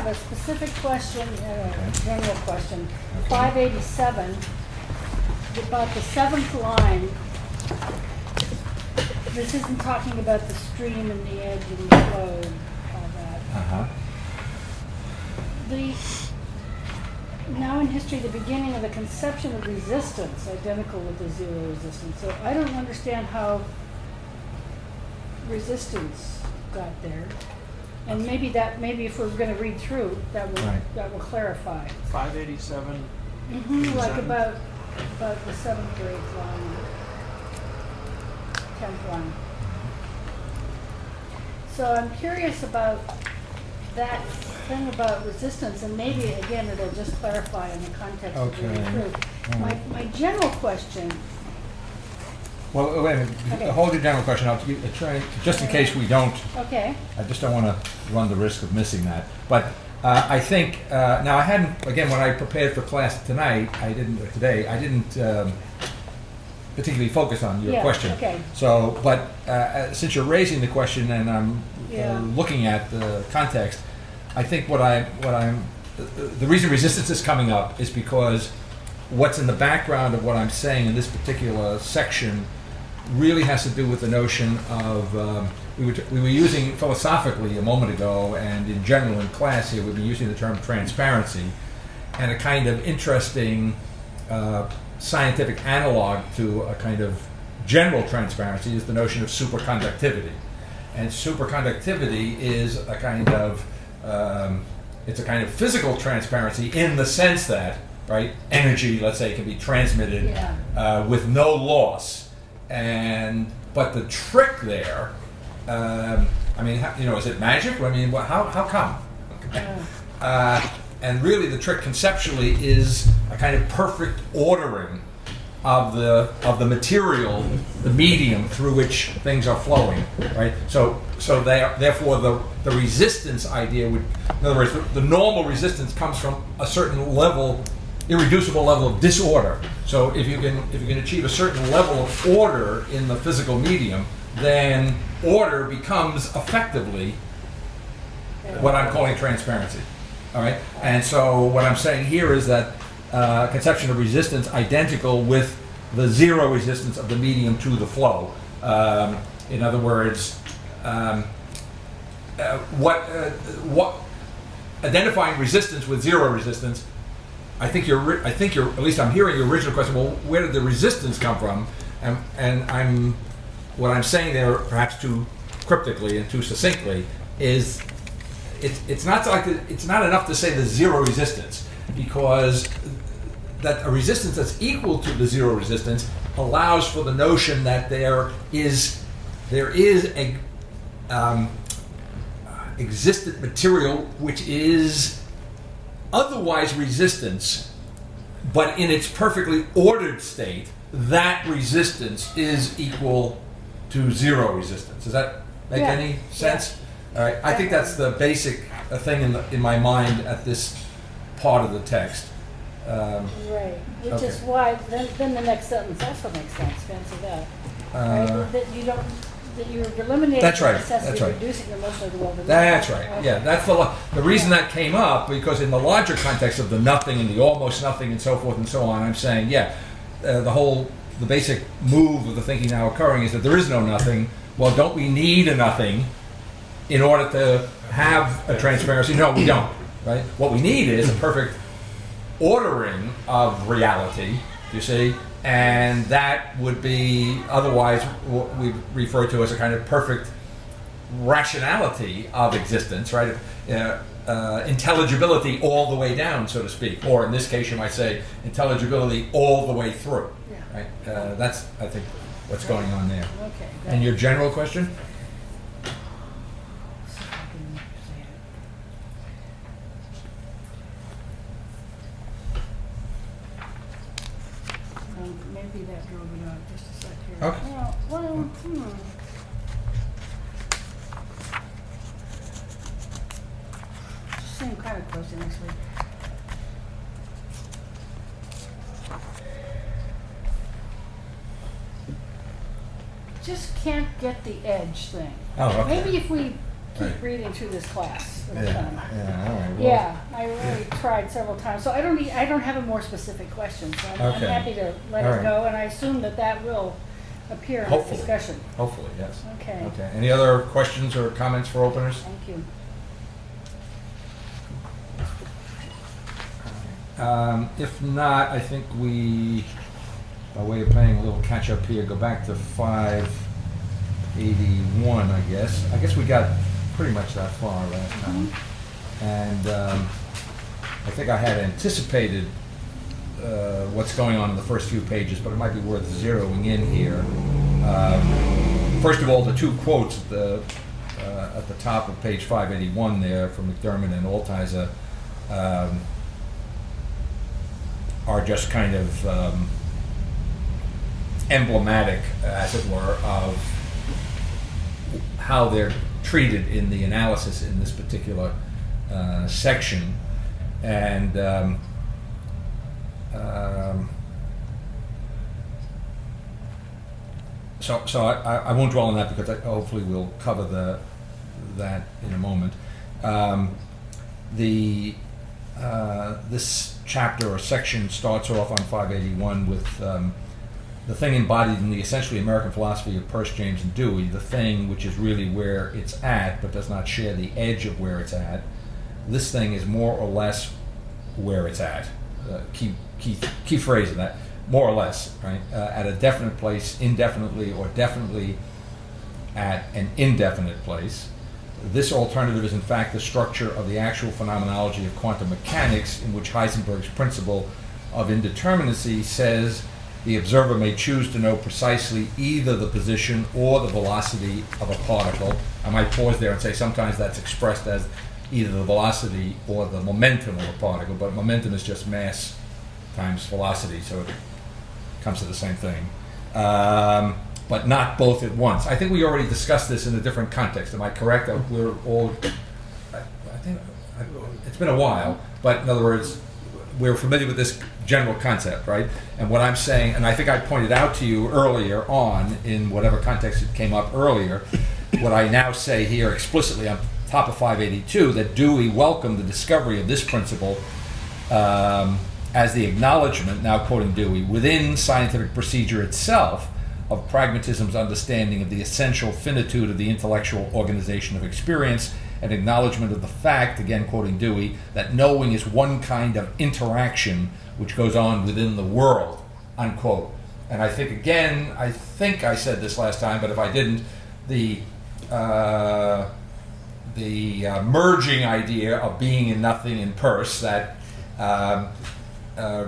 a specific question, general question. Okay. 587, about the seventh line. This isn't talking about the stream and the edge and the flow and all that. Now in history, the beginning of the conception of resistance, identical with the zero resistance. So I don't understand how resistance got there. And maybe if we're going to read through, that will clarify. 587. Like about the seventh or eighth line, 10th line. So I'm curious about that thing about resistance, and maybe again it'll just clarify in the context of reading through. My general question. Well, wait a minute. Okay. Hold your general question. I'll try, just in case we don't. Okay. I just don't want to run the risk of missing that. But I think now I hadn't. Again, when I prepared for class tonight, I didn't particularly focus on your question. Okay. So, but since you're raising the question and I'm looking at the context, I think the reason resistance is coming up is because what's in the background of what I'm saying in this particular section really has to do with the notion of we were using philosophically a moment ago, and in general in class here we've been using the term transparency, and a kind of interesting scientific analog to a kind of general transparency is the notion of superconductivity. And superconductivity is a kind of it's a kind of physical transparency in the sense that energy, let's say, can be transmitted with no loss. But the trick there, is it magic? I mean, how come? And really, the trick conceptually is a kind of perfect ordering of the material, the medium through which things are flowing, right? So therefore, the resistance idea would, in other words, the normal resistance comes from a certain level, irreducible level of disorder. So if you can achieve a certain level of order in the physical medium, then order becomes effectively what I'm calling transparency. All right, and so what I'm saying here is that conception of resistance identical with the zero resistance of the medium to the flow. In other words, what identifying resistance with zero resistance. I think you're at least I'm hearing your original question. Well, where did the resistance come from? And what I'm saying there, perhaps too cryptically and too succinctly, is it's not enough to say the zero resistance, because that a resistance that's equal to the zero resistance allows for the notion that there is a existent material which is otherwise resistance, but in its perfectly ordered state, that resistance is equal to zero resistance. Does that make any sense? Yeah. All right. I think that's the basic thing in my mind at this part of the text. Right. Which is why then the next sentence also makes sense. Fancy that. Right? That you're eliminating the necessity of reducing the motion of the world. That's right. Okay. Yeah, that's the reason that came up, because in the larger context of the nothing and the almost nothing and so forth and so on, I'm saying, the basic move of the thinking now occurring is that there is no nothing. Well, don't we need a nothing in order to have a transparency? No, we don't. Right? What we need is a perfect ordering of reality, you see, and that would be otherwise what we refer to as a kind of perfect rationality of existence, right? Intelligibility all the way down, so to speak, or in this case you might say intelligibility all the way through, right? That's, I think, what's going on there. Okay. And your general question? Maybe that drove it out just a sec here. Okay. Well, Same kind of question, actually. Just can't get the edge thing. Oh, okay. Maybe if we keep reading through this class. All right. Well, I really tried several times. So I don't have a more specific question. So I'm happy to let it go, and I assume that will appear in the discussion. Hopefully, yes. Okay. Any other questions or comments for openers? Thank you. If not, I think we, by way of playing a little catch up here, go back to 581, I guess. I guess we got pretty much that far last time. And I think I had anticipated what's going on in the first few pages, but it might be worth zeroing in here. First of all, the two quotes at the top of page 581 there from McDermott and Altizer are just kind of emblematic, as it were, of how they're treated in the analysis in this particular section. And so I won't dwell on that because hopefully we'll cover that in a moment. This chapter or section starts off on 581 with the thing embodied in the essentially American philosophy of Peirce, James, and Dewey, the thing which is really where it's at but does not share the edge of where it's at. This thing is more or less where it's at. Key phrase in that, more or less, right? At a definite place, indefinitely, or definitely at an indefinite place. This alternative is in fact the structure of the actual phenomenology of quantum mechanics, in which Heisenberg's principle of indeterminacy says the observer may choose to know precisely either the position or the velocity of a particle. I might pause there and say sometimes that's expressed as either the velocity or the momentum of a particle, but momentum is just mass times velocity, so it comes to the same thing. But not both at once. I think we already discussed this in a different context. Am I correct? I think it's been a while, but in other words, we're familiar with this general concept, right? And what I'm saying, and I think I pointed out to you earlier on, in whatever context it came up earlier, what I now say here explicitly on top of 582, that Dewey welcomed the discovery of this principle as the acknowledgement, now quoting Dewey, within scientific procedure itself, of pragmatism's understanding of the essential finitude of the intellectual organization of experience, an acknowledgement of the fact, again quoting Dewey, that knowing is one kind of interaction which goes on within the world, unquote. And I think, again, I think I said this last time, but if I didn't, the merging idea of being and nothing in Peirce, that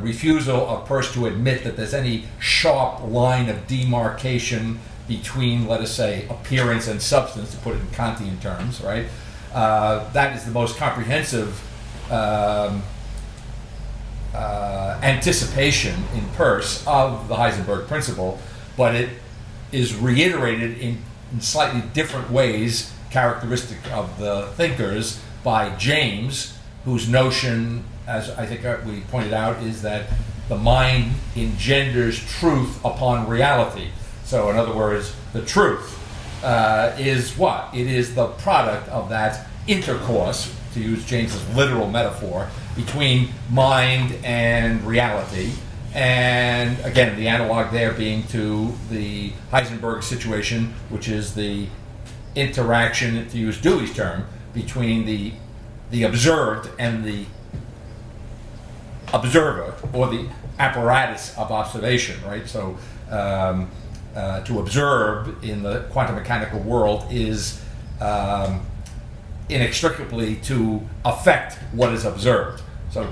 refusal of Peirce to admit that there's any sharp line of demarcation between, let us say, appearance and substance, to put it in Kantian terms, right? That is the most comprehensive anticipation in Peirce of the Heisenberg principle, but it is reiterated in slightly different ways, characteristic of the thinkers, by James, whose notion, as I think we pointed out, is that the mind engenders truth upon reality. So in other words, the truth is what? It is the product of that intercourse, to use James's literal metaphor, between mind and reality. And again, the analog there being to the Heisenberg situation, which is the interaction, to use Dewey's term, between the observed and the observer, or the apparatus of observation, right? So to observe in the quantum mechanical world is inextricably to affect what is observed. So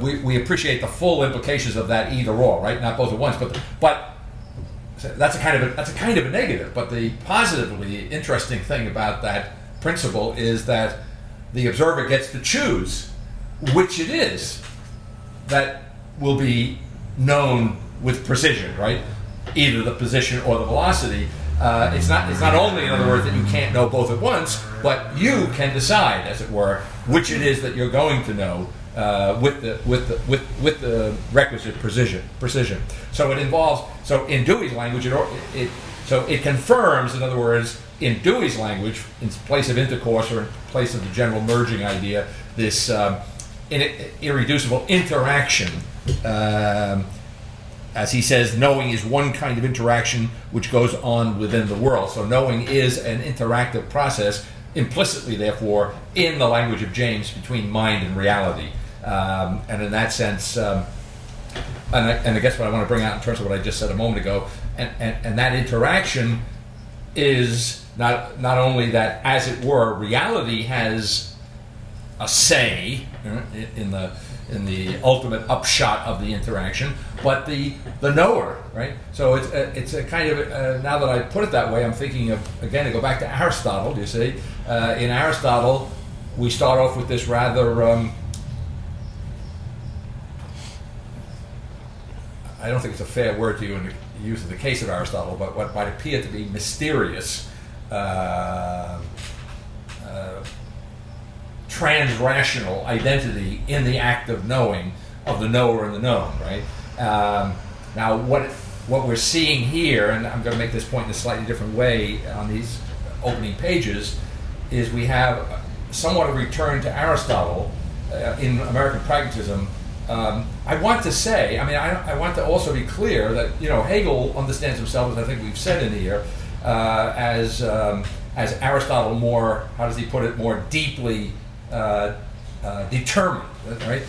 we appreciate the full implications of that either or, right? Not both at once, but that's a kind of a negative. But the positively interesting thing about that principle is that the observer gets to choose which it is that will be known with precision, right? Either the position or the velocity. It's not only, in other words, that you can't know both at once, but you can decide, as it were, which it is that you're going to know with the requisite precision. So it involves. So in Dewey's language, So it confirms, in other words, in Dewey's language, in place of intercourse or in place of the general merging idea, this irreducible interaction. As he says, knowing is one kind of interaction which goes on within the world. So knowing is an interactive process, implicitly, therefore, in the language of James, between mind and reality. And in that sense, and I guess what I want to bring out in terms of what I just said a moment ago, and that interaction is not only that, as it were, reality has a say in the ultimate upshot of the interaction, but the knower, right? So it's a kind of now that I put it that way, I'm thinking of, again, to go back to Aristotle. You see, in Aristotle, we start off with this rather I don't think it's a fair word to use in the case of Aristotle, but what might appear to be mysterious, trans-rational identity in the act of knowing, of the knower and the known, right? Now, what we're seeing here, and I'm going to make this point in a slightly different way on these opening pages, is we have somewhat a return to Aristotle in American pragmatism. I want to say, I want to also be clear that, Hegel understands himself, as I think we've said in here, as Aristotle more, how does he put it, more deeply determined, right?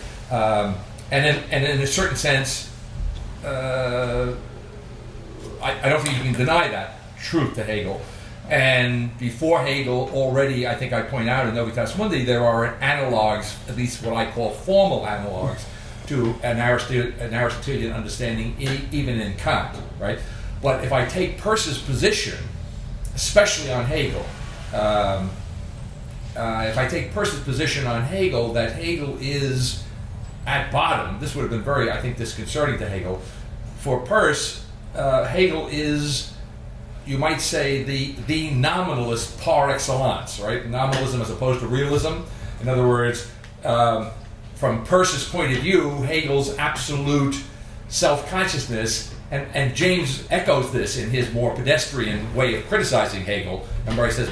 And in a certain sense, I don't think you can deny that truth to Hegel. And before Hegel, already, I think I point out in Novitas Mundi, there are analogues, at least what I call formal analogues, to an Aristotelian understanding, even in Kant, right? But if I take Peirce's position, especially on Hegel, if I take Peirce's position on Hegel, that Hegel is, at bottom, this would have been very, I think, disconcerting to Hegel. For Peirce, Hegel is, you might say, the nominalist par excellence, right? Nominalism as opposed to realism. In other words, from Peirce's point of view, Hegel's absolute self-consciousness, and James echoes this in his more pedestrian way of criticizing Hegel. Remember, he says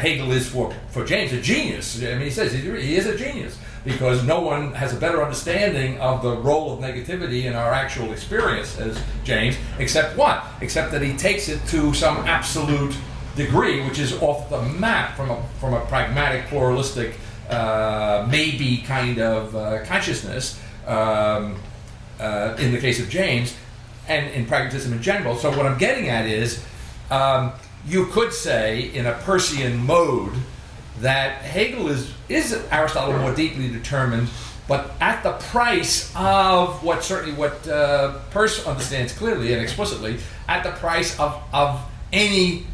Hegel is for James a genius. He says he is a genius because no one has a better understanding of the role of negativity in our actual experience as James, except what? Except that he takes it to some absolute degree, which is off the map from a pragmatic, pluralistic, maybe kind of consciousness in the case of James, and in pragmatism in general. So what I'm getting at is, you could say in a Peircean mode that Hegel is Aristotle more deeply determined, but at the price of what Peirce understands clearly and explicitly, at the price of any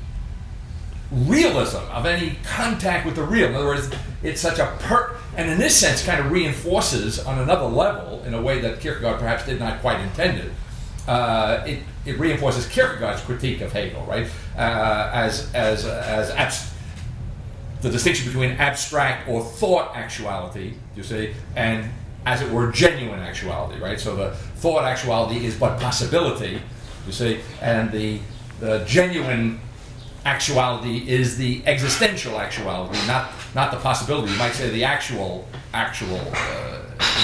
realism, of any contact with the real. In other words, it's such and in this sense kind of reinforces on another level, in a way that Kierkegaard perhaps did not quite intend it, it reinforces Kierkegaard's critique of Hegel, right? The distinction between abstract or thought actuality, you see, and, as it were, genuine actuality, right? So the thought actuality is but possibility, you see, and the genuine actuality is the existential actuality, not the possibility. You might say the actual, in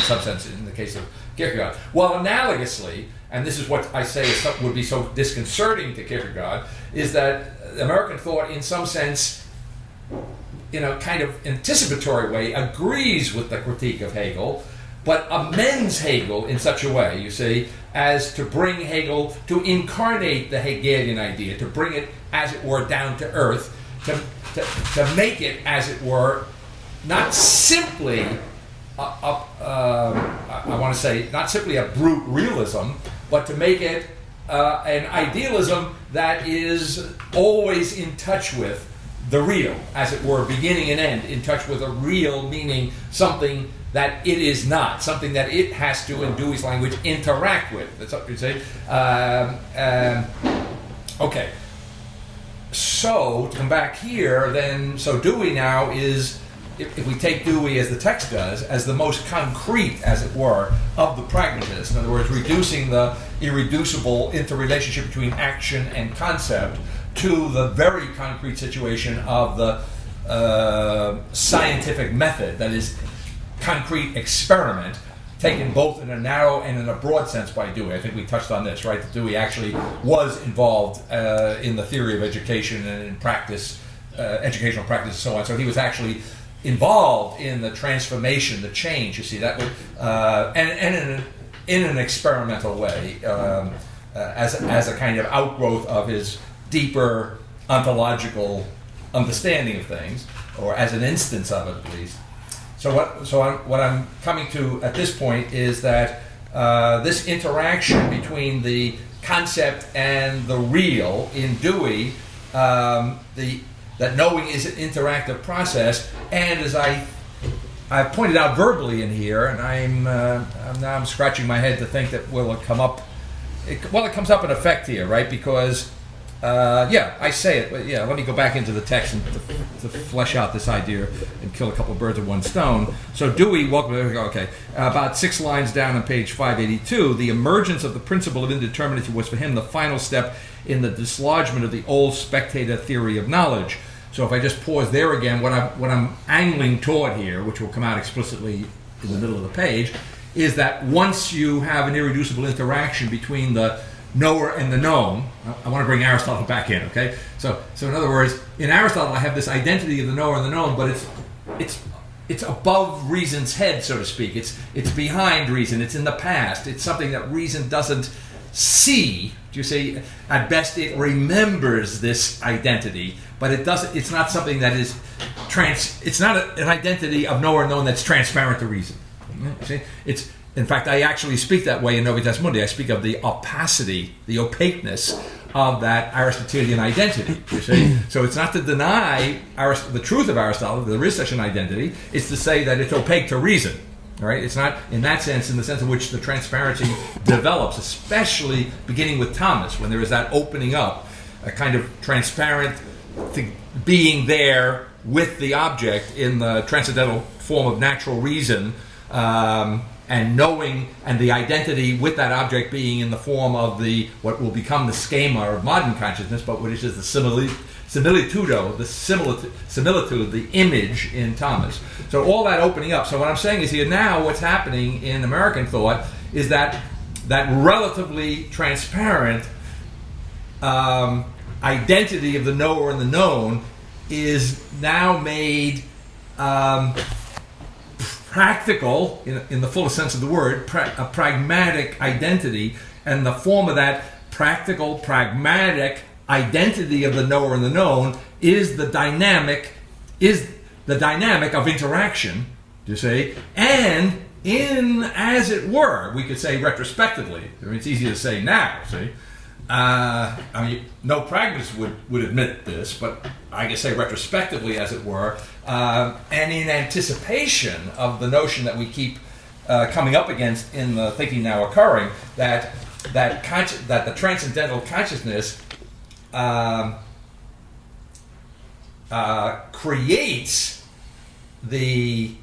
some sense, in the case of Kierkegaard. Well, analogously, and this is what I say would be so disconcerting to Kierkegaard, is that American thought, in some sense, in a kind of anticipatory way, agrees with the critique of Hegel, but amends Hegel in such a way, you see, as to bring Hegel, to incarnate the Hegelian idea, to bring it, as it were, down to earth, to make it, as it were, not simply I want to say, not simply a brute realism, but to make it an idealism that is always in touch with the real, as it were, beginning and end, in touch with a real, meaning something that it is not, something that it has to, in Dewey's language, interact with. That's what you'd say. Okay. So, to come back here, then, so Dewey now is if we take Dewey, as the text does, as the most concrete, as it were, of the pragmatists, in other words, reducing the irreducible interrelationship between action and concept to the very concrete situation of the scientific method, that is, concrete experiment, taken both in a narrow and in a broad sense by Dewey. I think we touched on this, right? That Dewey actually was involved in the theory of education and in practice, educational practice and so on. So he was actually involved in the transformation, the change, you see, that would, and in an experimental way, as a kind of outgrowth of his deeper ontological understanding of things, or as an instance of it, at least. So what I'm coming to at this point is that this interaction between the concept and the real in Dewey, that knowing is an interactive process, and as I've pointed out verbally in here, and I'm scratching my head to think that will it come up? It comes up in effect here, right? Because I say it, but let me go back into the text and to flesh out this idea and kill a couple of birds with one stone. So Dewey, about 6 lines down on page 582, the emergence of the principle of indeterminacy was for him the final step in the dislodgement of the old spectator theory of knowledge. So if I just pause there again, what I'm angling toward here, which will come out explicitly in the middle of the page, is that once you have an irreducible interaction between the knower and the known, I want to bring Aristotle back in, okay? So in other words, in Aristotle I have this identity of the knower and the known, but it's above reason's head, so to speak. It's behind reason. It's in the past. It's something that reason doesn't see. Do you see? At best, it remembers this identity, but it doesn't. It's not something that is It's not an identity of knower and known that's transparent to reason. See? It's In fact, I actually speak that way in Novitas Mundi. I speak of the opacity, the opaqueness of that Aristotelian identity. You see? So it's not to deny the truth of Aristotle, there is such an identity. It's to say that it's opaque to reason. Right? It's not in that sense, in the sense in which the transparency develops, especially beginning with Thomas, when there is that opening up, a kind of transparent being there with the object in the transcendental form of natural reason, and knowing, and the identity with that object being in the form of what will become the schema of modern consciousness, but which is the similitudo, the similitude, the image in Thomas. So all that opening up. So what I'm saying is here now, what's happening in American thought is that relatively transparent identity of the knower and the known is now made practical, in the fullest sense of the word, a pragmatic identity, and the form of that practical, pragmatic identity of the knower and the known is the dynamic of interaction, you see, and in, as it were, we could say retrospectively. I mean, it's easy to say now, see. I mean, no pragmatist would admit this, but I can say retrospectively, as it were, and in anticipation of the notion that we keep coming up against in the thinking now occurring, that the transcendental consciousness creates the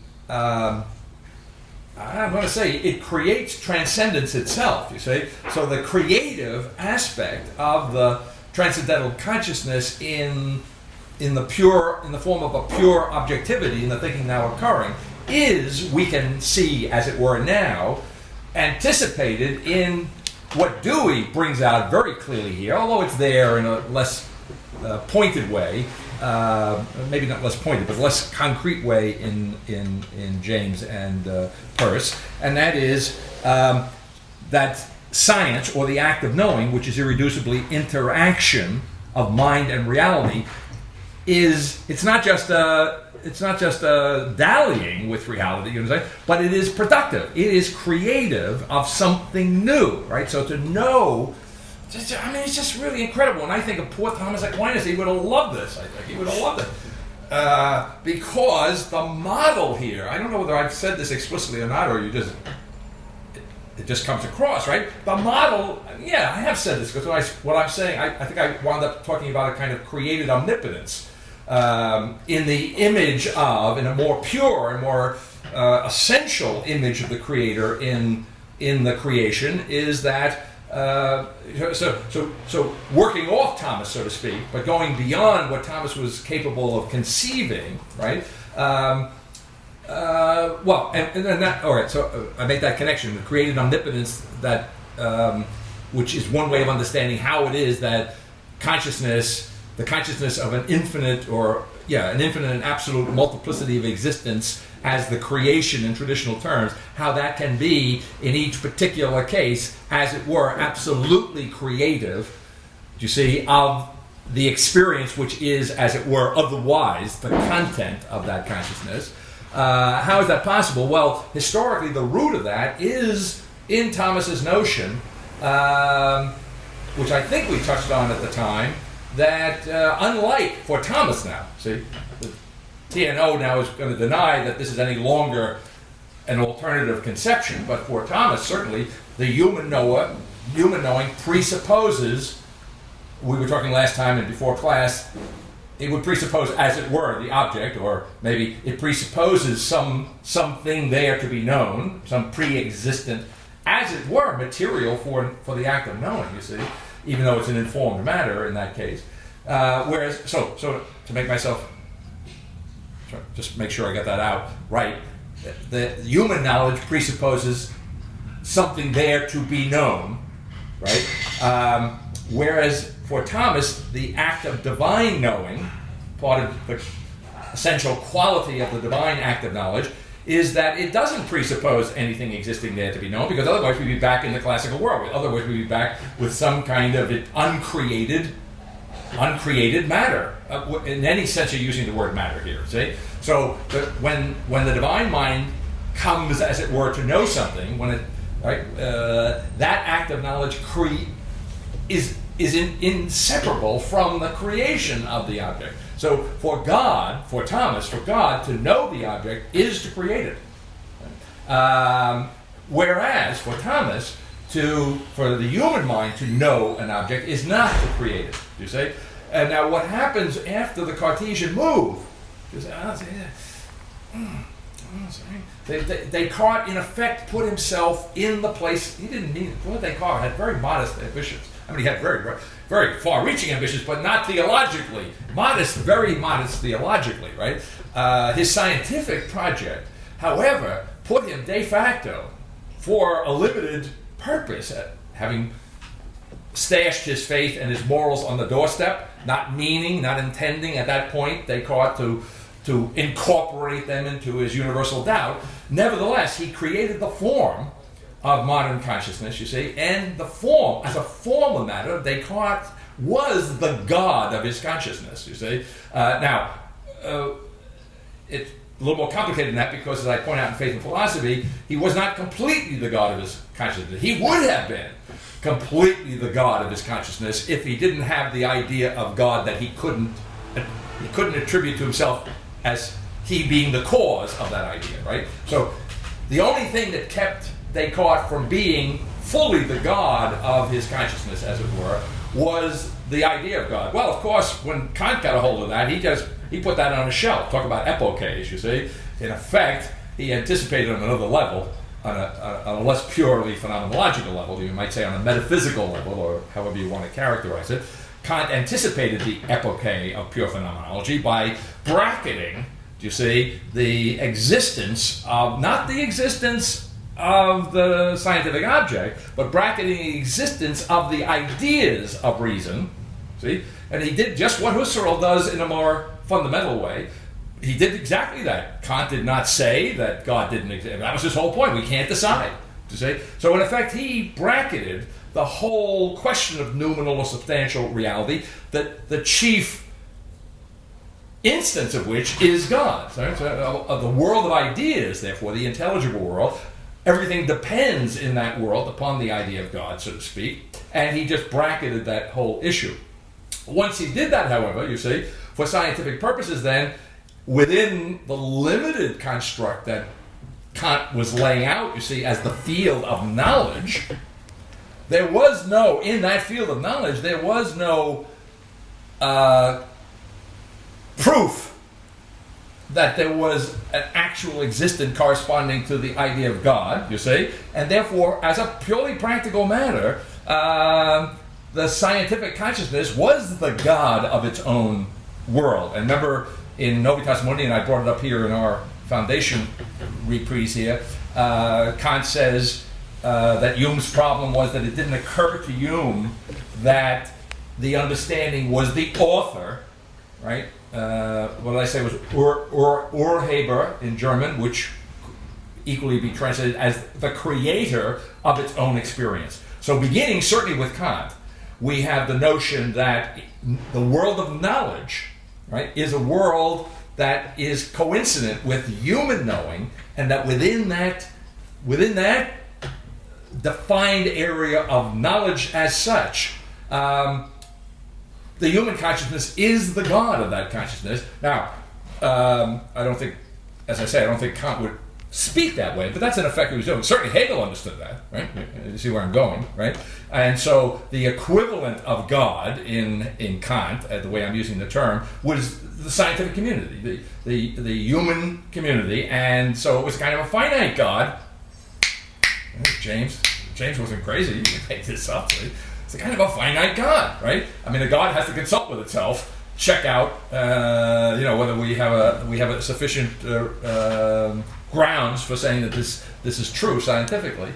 I'm going to say it creates transcendence itself, you see. So the creative aspect of the transcendental consciousness in the form of a pure objectivity in the thinking now occurring is, we can see, as it were now, anticipated in what Dewey brings out very clearly here, although it's there in a less pointed way, maybe not less pointed, but less concrete way in James and Peirce, and that is that science, or the act of knowing, which is irreducibly interaction of mind and reality, it's not just a dallying with reality, you know, but it is productive. It is creative of something new, right? So to know. I mean, it's just really incredible. And I think of poor Thomas Aquinas, he would have loved this. I think he would have loved it. Because the model here, I don't know whether I've said this explicitly or not, or it just comes across, right? The model, I have said this, because what I'm saying, I think I wound up talking about a kind of created omnipotence. in the image of, in a more pure and more essential image of the Creator in the creation, is that so working off Thomas, so to speak, but going beyond what Thomas was capable of conceiving, right? And then that. All right, so I make that connection. The created omnipotence, that which is one way of understanding how it is that consciousness, the consciousness of an infinite and absolute multiplicity of existence as the creation in traditional terms, how that can be in each particular case, as it were, absolutely creative, you see, of the experience which is, as it were, otherwise the content of that consciousness. How is that possible? Well, historically, the root of that is in Thomas's notion, which I think we touched on at the time, that unlike for Thomas now, see, the TNO now is going to deny that this is any longer an alternative conception, but for Thomas, certainly, the human knowing presupposes, we were talking last time and before class, it would presuppose, as it were, the object, or maybe it presupposes something there to be known, some pre-existent, as it were, material for the act of knowing, you see, even though it's an informed matter in that case. Whereas, so to make myself, just make sure I get that out right, the human knowledge presupposes something there to be known, right? Whereas for Thomas, the act of divine knowing, part of the essential quality of the divine act of knowledge, is that it doesn't presuppose anything existing there to be known, because otherwise we'd be back in the classical world. Otherwise we'd be back with some kind of uncreated matter, in any sense of using the word matter here, see? So when the divine mind comes, as it were, to know something, when it, right, that act of knowledge is inseparable from the creation of the object. So for God, for Thomas, for God to know the object is to create it. Whereas for Thomas, for the human mind to know an object is not to create it, you see? And now what happens after the Cartesian move, Descartes, in effect, put himself in the place, he didn't mean it. Descartes had very modest ambitions. I mean, he had very, very far-reaching ambitions, but not theologically. Very modest theologically, right? His scientific project, however, put him de facto for a limited purpose, having stashed his faith and his morals on the doorstep, not intending at that point Descartes to incorporate them into his universal doubt. Nevertheless, he created the form of modern consciousness, you see, and the form, as a form of matter, Descartes was the God of his consciousness, you see. Now, it's a little more complicated than that, because, as I point out in Faith and Philosophy, he was not completely the God of his consciousness. He would have been completely the God of his consciousness if he didn't have the idea of God that he couldn't attribute to himself as he being the cause of that idea, right? So the only thing that kept Descartes from being fully the God of his consciousness, as it were, was the idea of God. Well, of course, when Kant got a hold of that, he put that on a shelf. Talk about epoches, you see. In effect, he anticipated on another level, on a less purely phenomenological level, you might say on a metaphysical level, or however you want to characterize it. Kant anticipated the epoche of pure phenomenology by bracketing, you see, the existence of, not the existence of the scientific object, but bracketing the existence of the ideas of reason, see? And he did just what Husserl does in a more fundamental way. He did exactly that. Kant did not say that God didn't exist. That was his whole point. We can't decide, you see? So in effect, he bracketed the whole question of noumenal or substantial reality, that the chief instance of which is God. So, of the world of ideas, therefore, the intelligible world, everything depends in that world upon the idea of God, so to speak, and he just bracketed that whole issue. Once he did that, however, you see, for scientific purposes then, within the limited construct that Kant was laying out, you see, as the field of knowledge, there was no, in that field of knowledge, there was no proof that there was an actual existence corresponding to the idea of God, you see, and therefore, as a purely practical matter, the scientific consciousness was the God of its own world. And remember, in Novitas Mundi, and I brought it up here in our foundation reprise here, Kant says that Hume's problem was that it didn't occur to Hume that the understanding was the author, right? What did I say was Urheber in German, which equally be translated as the creator of its own experience. So beginning certainly with Kant, we have the notion that the world of knowledge, right, is a world that is coincident with human knowing, and that within that defined area of knowledge as such, the human consciousness is the God of that consciousness. Now, I don't think, as I say, I don't think Kant would speak that way, but that's in effect what he was doing. Certainly Hegel understood that, right? You see where I'm going, right? And so the equivalent of God in Kant, the way I'm using the term, was the scientific community, the human community, and so it was kind of a finite God. James wasn't crazy. He didn't make this up. Right? It's a kind of a finite God, right? I mean, a God has to consult with itself, check out, whether we have a sufficient grounds for saying that this is true scientifically.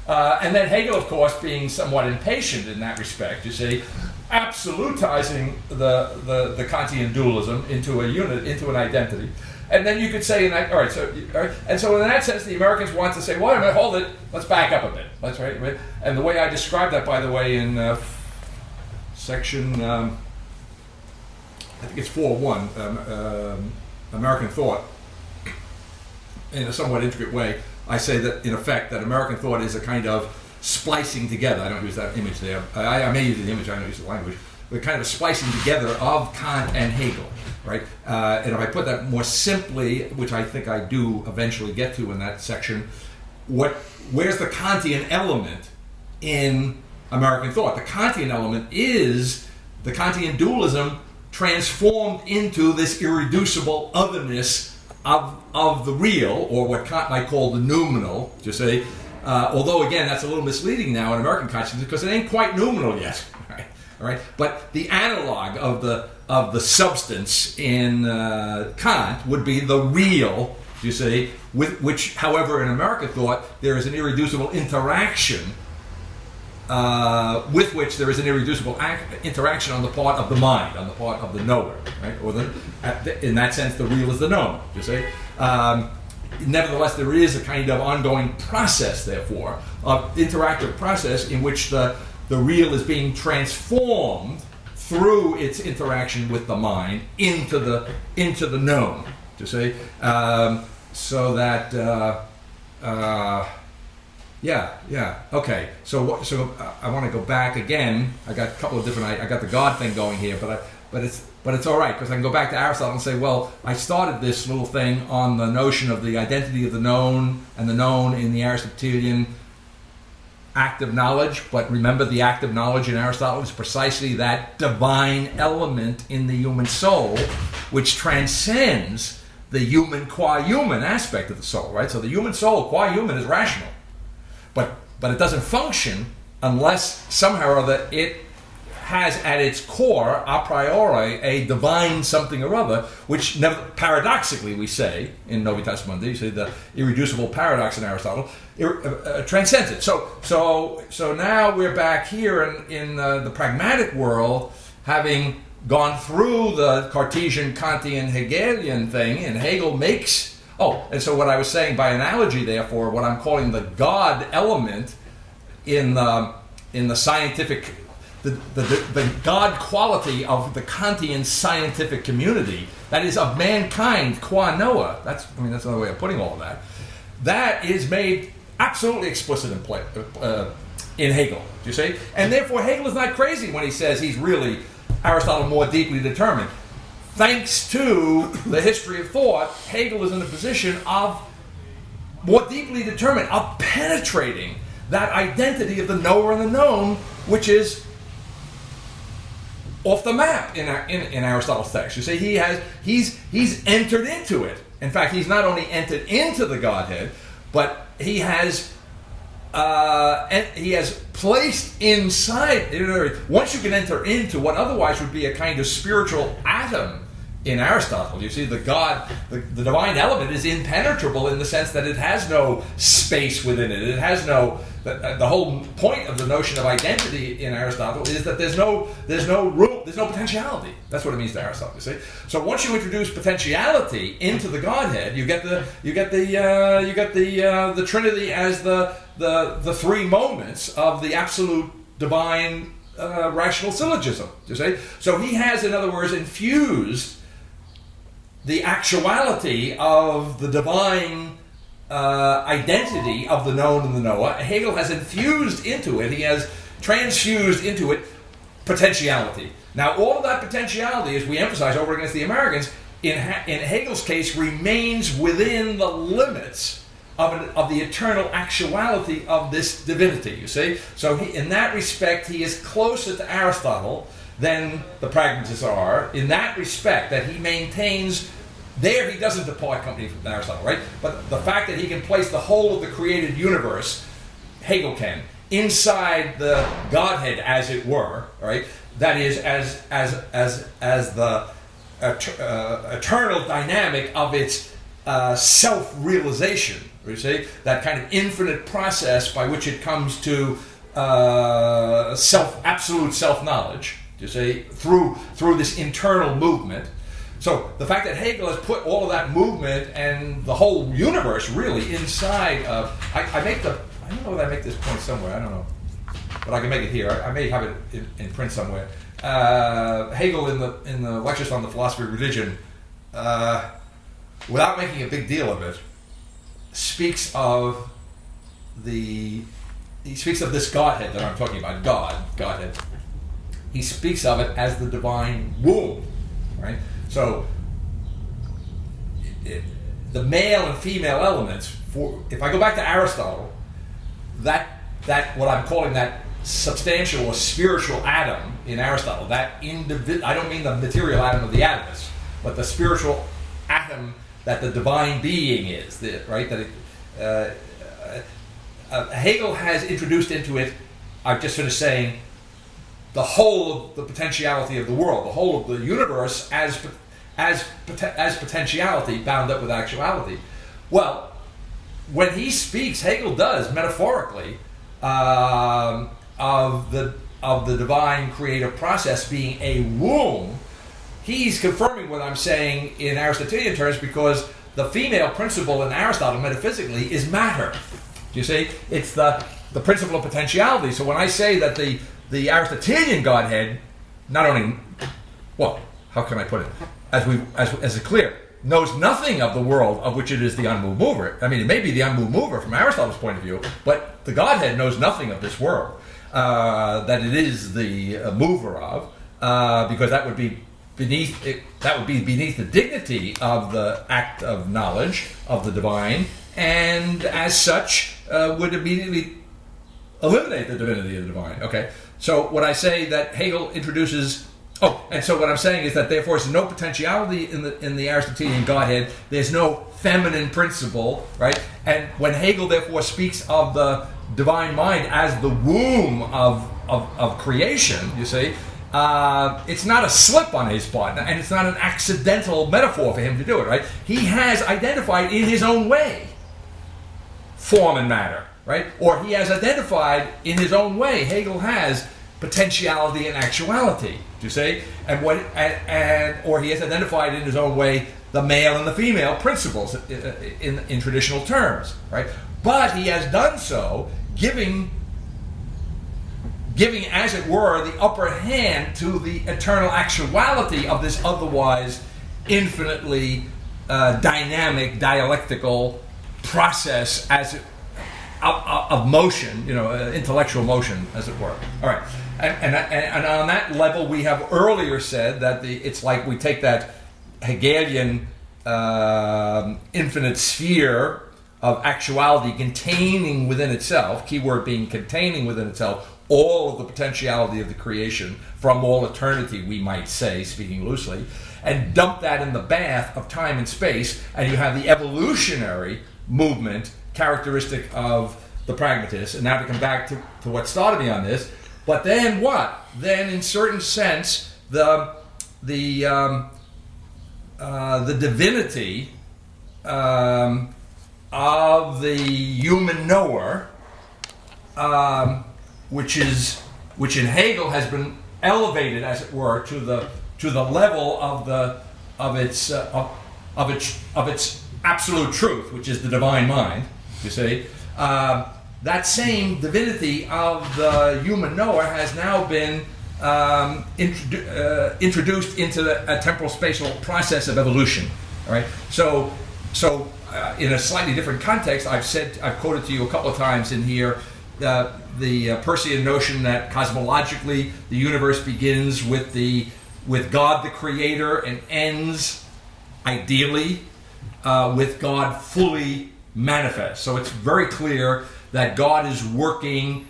And then Hegel, of course, being somewhat impatient in that respect, you see, absolutizing the Kantian dualism into a unit, into an identity. And then you could say, and so in that sense, the Americans want to say, wait a minute, hold it, let's back up a bit. That's right. And the way I describe that, by the way, in section, I think it's 4.1, American Thought, in a somewhat intricate way, I say that, in effect, that American thought is a kind of splicing together. I don't use that image there. I may use the image, I don't use the language. But kind of splicing together of Kant and Hegel, right? And if I put that more simply, which I think I do eventually get to in that section, where's the Kantian element in American thought? The Kantian element is the Kantian dualism transformed into this irreducible otherness of the real, or what Kant might call the noumenal, you see. Although, again, that's a little misleading now in American consciousness because it ain't quite noumenal yet. Right? All right? But the analog of the substance in Kant would be the real, you see, with which, however, in American thought, there is an irreducible interaction with which there is an irreducible interaction on the part of the mind, on the part of the knower, right? Or in that sense, the real is the known, you see. Nevertheless, there is a kind of ongoing process, therefore, of interactive process in which the real is being transformed through its interaction with the mind into the known, you see. So that okay. So I want to go back again. I got a couple of different. I got the God thing going here, but it's all right because I can go back to Aristotle and say, well, I started this little thing on the notion of the identity of the known and the known in the Aristotelian act of knowledge. But remember, the act of knowledge in Aristotle is precisely that divine element in the human soul, which transcends the human qua human aspect of the soul. Right. So the human soul qua human is rational. But it doesn't function unless somehow or other it has at its core, a priori, a divine something or other, which paradoxically we say in Novitas Mundi, you see the irreducible paradox in Aristotle, transcends it. So now we're back here in the pragmatic world, having gone through the Cartesian, Kantian, Hegelian thing, and Hegel makes... and so what I was saying by analogy, therefore, what I'm calling the God element in the scientific, the God quality of the Kantian scientific community, that is of mankind qua Noah. That's another way of putting all of that. That is made absolutely explicit in Hegel. Do you see? And therefore, Hegel is not crazy when he says he's really Aristotle more deeply determined. Thanks to the history of thought, Hegel is in a position of more deeply determined, of penetrating that identity of the knower and the known, which is off the map in Aristotle's text. You see, he's entered into it. In fact, he's not only entered into the Godhead, but he has placed inside. Once you can enter into what otherwise would be a kind of spiritual atom in Aristotle, you see, the divine element is impenetrable in the sense that it has no space within it. It has no. The whole point of the notion of identity in Aristotle is that there's no room, there's no potentiality. That's what it means to Aristotle. You see, so once you introduce potentiality into the Godhead, you get the Trinity as the three moments of the absolute divine rational syllogism. You see, so he has, in other words, infused the actuality of the divine identity of the known and the knower. Hegel has infused into it, he has transfused into it potentiality. Now, all of that potentiality, as we emphasize over against the Americans, in Hegel's case, remains within the limits of the eternal actuality of this divinity, you see? So in that respect, he is closer to Aristotle than the pragmatists are, in that respect that he maintains. There he doesn't depart company from Aristotle, right? But the fact that he can place the whole of the created universe, Hegel can, inside the Godhead, as it were, right? That is, as the eternal dynamic of its self-realization, you see? That kind of infinite process by which it comes to absolute self-knowledge, you see, through this internal movement. So the fact that Hegel has put all of that movement and the whole universe really inside of, I don't know if I make this point somewhere, I don't know, but I can make it here. I may have it in print somewhere. Hegel in the lectures on the philosophy of religion, without making a big deal of it, speaks of this Godhead that I'm talking about, Godhead. He speaks of it as the divine womb, right? So, the male and female elements, if I go back to Aristotle, that what I'm calling that substantial or spiritual atom in Aristotle, that I don't mean the material atom of the atomist, but the spiritual atom that the divine being is, right? That Hegel has introduced into it, I've just finished saying, the whole of the potentiality of the world, the whole of the universe as potentiality bound up with actuality. Well, when he speaks, Hegel does metaphorically of the divine creative process being a womb. He's confirming what I'm saying in Aristotelian terms, because the female principle in Aristotle metaphysically is matter. Do you see? It's the principle of potentiality. So when I say that the Aristotelian Godhead not only, well, how can I put it? As it's clear, knows nothing of the world of which it is the unmoved mover. I mean, it may be the unmoved mover from Aristotle's point of view, but the Godhead knows nothing of this world that it is the mover of, because that would be beneath the dignity of the act of knowledge of the divine, and as such would immediately eliminate the divinity of the divine. Okay, so when I say that Hegel introduces. And so what I'm saying is that therefore there's no potentiality in the Aristotelian Godhead. There's no feminine principle, right? And when Hegel therefore speaks of the divine mind as the womb of creation, you see, it's not a slip on his part, and it's not an accidental metaphor for him to do it, right? He has identified in his own way form and matter, right? Or he has identified in his own way, Hegel has potentiality and actuality, do you see? Or he has identified in his own way the male and the female principles in traditional terms, right? But he has done so giving, as it were, the upper hand to the eternal actuality of this otherwise infinitely dynamic, dialectical process of motion, intellectual motion, as it were. All right. And on that level, we have earlier said that it's like we take that Hegelian infinite sphere of actuality containing within itself, keyword being containing within itself, all of the potentiality of the creation from all eternity, we might say, speaking loosely, and dump that in the bath of time and space, and you have the evolutionary movement characteristic of the pragmatists. And now to come back to what started me on this, but then what? Then, in certain sense, the divinity of the human knower, which in Hegel has been elevated, as it were, to the level of its absolute truth, which is the divine mind. You see, that same divinity of the human knower has now been introduced into a temporal spatial process of evolution. All right, so in a slightly different context, I've quoted to you a couple of times in here the Peircean notion that cosmologically the universe begins with God the Creator and ends, ideally, with God fully manifest. So it's very clear that God is working,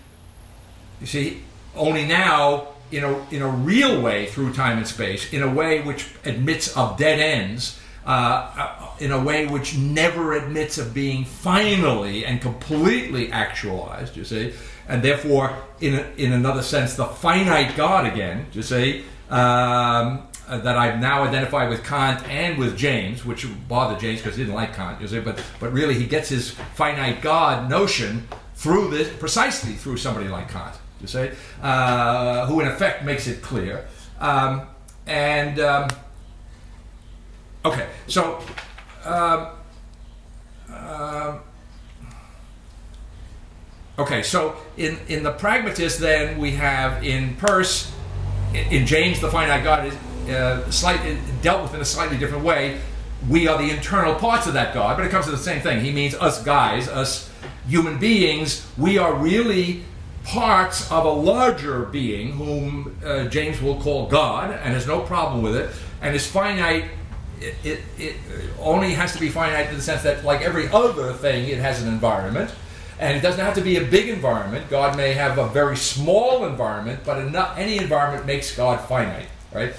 you see, only now in a real way through time and space, in a way which admits of dead ends, in a way which never admits of being finally and completely actualized, you see, and therefore, in another sense, the finite God again, you see, that I've now identified with Kant and with James, which bothered James because he didn't like Kant, you see, but really he gets his finite God notion precisely through somebody like Kant, you see, who in effect makes it clear. Okay, so in the pragmatist, then we have in Peirce, in James, the finite God is slightly dealt with in a slightly different way. We are the internal parts of that God, but it comes to the same thing. He means us guys, us human beings. We are really parts of a larger being whom James will call God, and has no problem with it, and is finite. It only has to be finite in the sense that, like every other thing, it has an environment, and it doesn't have to be a big environment. God may have a very small environment, but any environment makes God finite, right?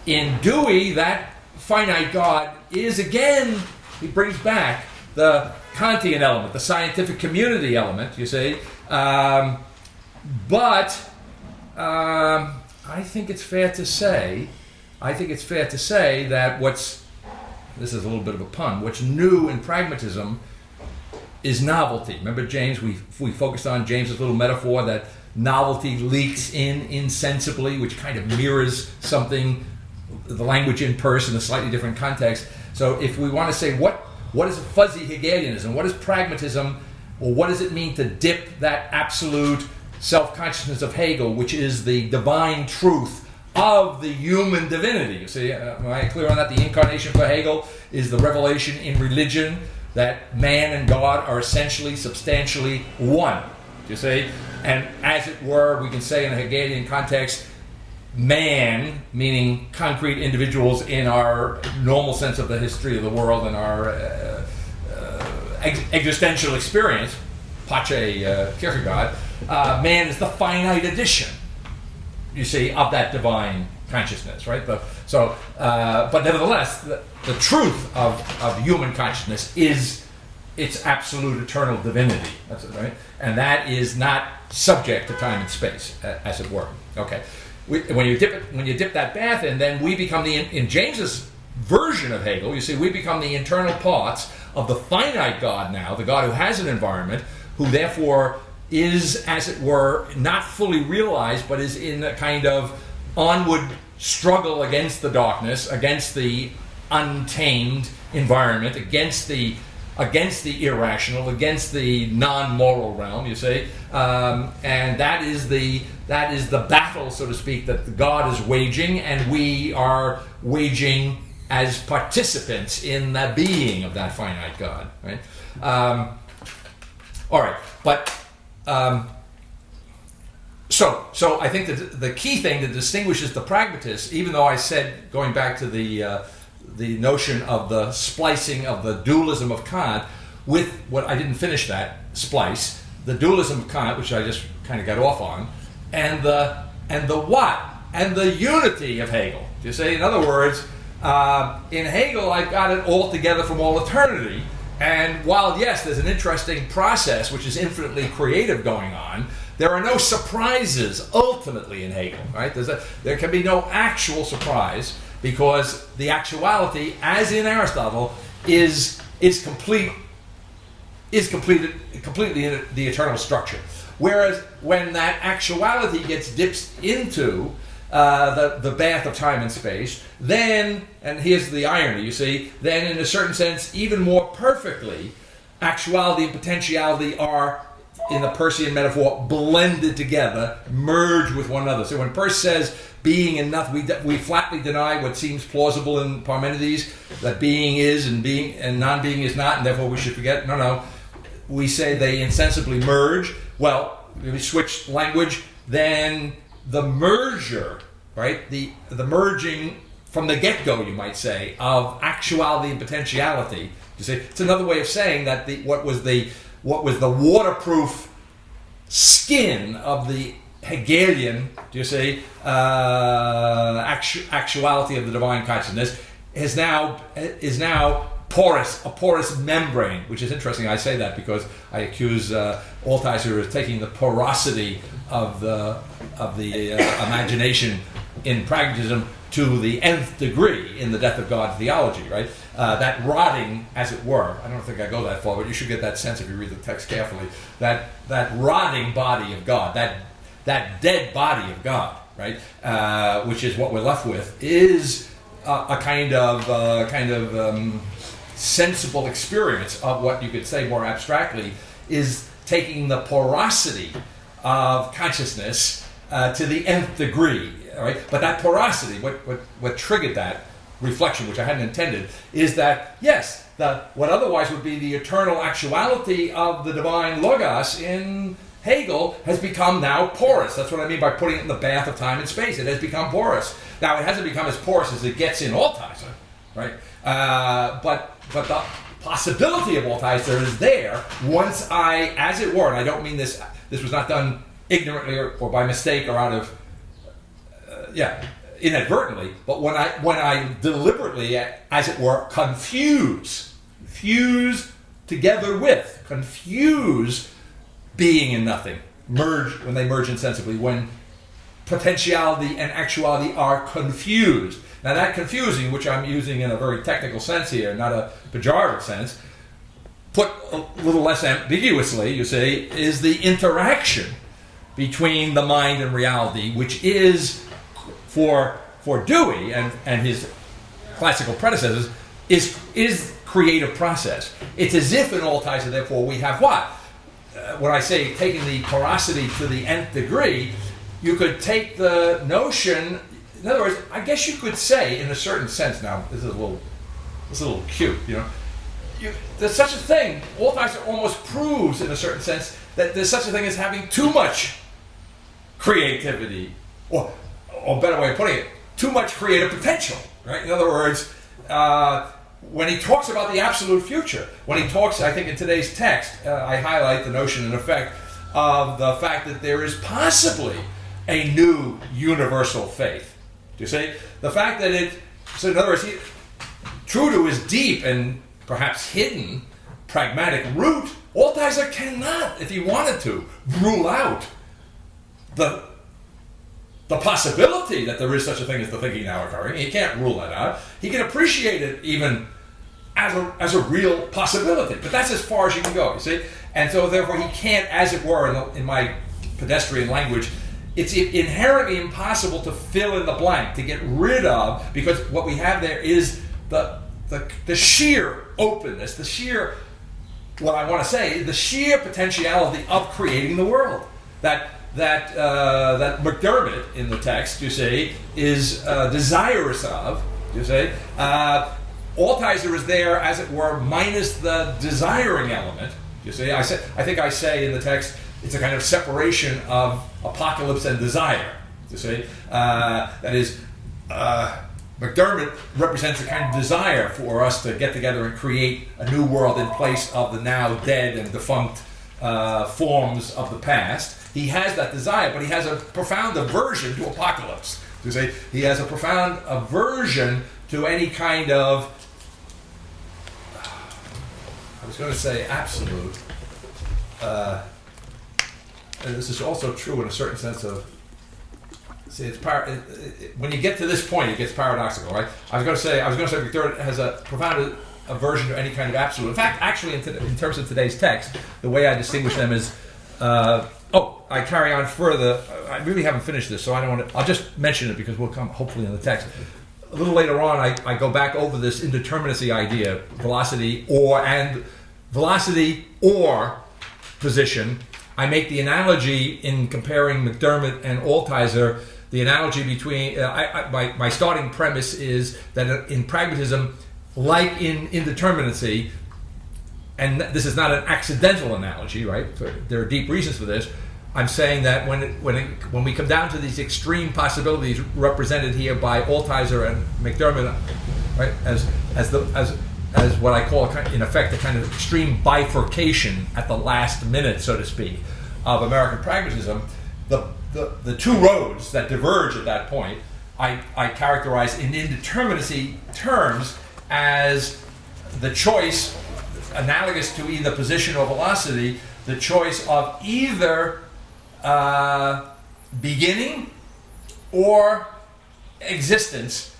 In Dewey, that finite God is again, he brings back the Kantian element, the scientific community element, you see, but I think it's fair to say that this is a little bit of a pun, what's new in pragmatism is novelty. Remember James, we focused on James's little metaphor that novelty leaks in insensibly, which kind of mirrors something, the language in Peirce in a slightly different context. So if we want to say what is fuzzy Hegelianism, what is pragmatism, or what does it mean to dip that absolute self-consciousness of Hegel, which is the divine truth of the human divinity. You see, am I clear on that? The incarnation for Hegel is the revelation in religion that man and God are essentially, substantially one. You see? And as it were, we can say in a Hegelian context, man, meaning concrete individuals in our normal sense of the history of the world and our existential experience, Pace Kierkegaard, man is the finite addition, you see, of that divine consciousness, right? But nevertheless, the truth of human consciousness is its absolute eternal divinity. That's it, right? And that is not subject to time and space, as it were. Okay. When you dip that bath in, then we become in James's version of Hegel, you see, we become the internal parts of the finite God now, the God who has an environment, who therefore is, as it were, not fully realized, but is in a kind of onward struggle against the darkness, against the untamed environment, against the irrational, against the non-moral realm, you see, and that is the battle, so to speak, that God is waging, and we are waging as participants in the being of that finite God, right? All right, but so I think that the key thing that distinguishes the pragmatists, even though I said, going back to the notion of the splicing of the dualism of Kant with what I didn't finish that splice, the dualism of Kant, which I just kind of got off on, and the what, and the unity of Hegel. You see, in other words, in Hegel, I've got it all together from all eternity. And while, yes, there's an interesting process which is infinitely creative going on, there are no surprises ultimately in Hegel, right? There can be no actual surprise because the actuality, as in Aristotle, is completely in the eternal structure. Whereas when that actuality gets dipped into the bath of time and space, then, and here's the irony, you see, then in a certain sense, even more perfectly, actuality and potentiality are, in the Peircean metaphor, blended together, merged with one another. So when Peirce says being and nothing, we flatly deny what seems plausible in Parmenides, that being is and being and non-being is not, and therefore we should forget. No. We say they insensibly merge. Well, if we switch language, then the merger, right? The merging from the get-go, you might say, of actuality and potentiality. You see, it's another way of saying that what was the waterproof skin of the Hegelian, do you see, actuality of the divine consciousness is now porous, a porous membrane, which is interesting. I say that because I accuse Altizer of taking the porosity of the imagination in pragmatism to the nth degree in the Death of God theology, right? That rotting, as it were, I don't think I go that far, but you should get that sense if you read the text carefully, that rotting body of God, that dead body of God, right? Which is what we're left with, is a kind of sensible experience of what you could say more abstractly is taking the porosity of consciousness to the nth degree, right? But that porosity, what triggered that reflection, which I hadn't intended, is that, yes, what otherwise would be the eternal actuality of the divine logos in Hegel has become now porous. That's what I mean by putting it in the bath of time and space. It has become porous. Now, it hasn't become as porous as it gets in Altizer, right? But the possibility of Altizer is there once I, as it were, and I don't mean this was not done ignorantly or by mistake or out of, inadvertently, but when I deliberately, as it were, confuse being and nothing, when they merge insensibly, when potentiality and actuality are confused. Now that confusing, which I'm using in a very technical sense here, not a pejorative sense, put a little less ambiguously, you see, is the interaction between the mind and reality, which is, for Dewey and his classical predecessors, is creative process. It's as if in Altizer, therefore, we have what? When I say taking the porosity to the nth degree, you could take the notion. In other words, I guess you could say, in a certain sense, now this is a little cute, you know. There's such a thing. Altizer almost proves, in a certain sense, that there's such a thing as having too much creativity, or a better way of putting it, too much creative potential. Right? In other words, when he talks about the absolute future, when he talks, I think in today's text, I highlight the notion, in effect, of the fact that there is possibly a new universal faith. Do you see? The fact that so in other words, true to his deep and perhaps hidden pragmatic root, Altizer cannot, if he wanted to, rule out the possibility that there is such a thing as the thinking now occurring. He can't rule that out. He can appreciate it even as a real possibility, but that's as far as you can go, you see? And so therefore he can't, as it were, in my pedestrian language, it's inherently impossible to fill in the blank, to get rid of, because what we have there is the sheer openness, the sheer, what I want to say, the sheer potentiality of creating the world. That McDermott in the text, you see, is desirous of, you see. Altizer is there, as it were, minus the desiring element, you see. I think I say in the text, it's a kind of separation of apocalypse and desire, you see. That is, McDermott represents a kind of desire for us to get together and create a new world in place of the now dead and defunct forms of the past. He has that desire, but he has a profound aversion to apocalypse. To say he has a profound aversion to any kind of, I was going to say absolute. And this is also true in a certain sense of. See, when you get to this point, it gets paradoxical, right? I was going to say Victor has a profound aversion to any kind of absolute. In fact, actually, in terms of today's text, the way I distinguish them is. I carry on further. I really haven't finished this, so I don't want to. I'll just mention it because we'll come hopefully in the text. A little later on, I go back over this indeterminacy idea, velocity or position. I make the analogy in comparing McDermott and Altizer. The analogy between my starting premise is that in pragmatism, like in indeterminacy, and this is not an accidental analogy, right? There are deep reasons for this. I'm saying that when we come down to these extreme possibilities represented here by Altizer and McDermott, right, as what I call in effect a kind of extreme bifurcation at the last minute, so to speak, of American pragmatism, the two roads that diverge at that point, I characterize in indeterminacy terms as the choice, analogous to either position or velocity, the choice of either beginning or existence,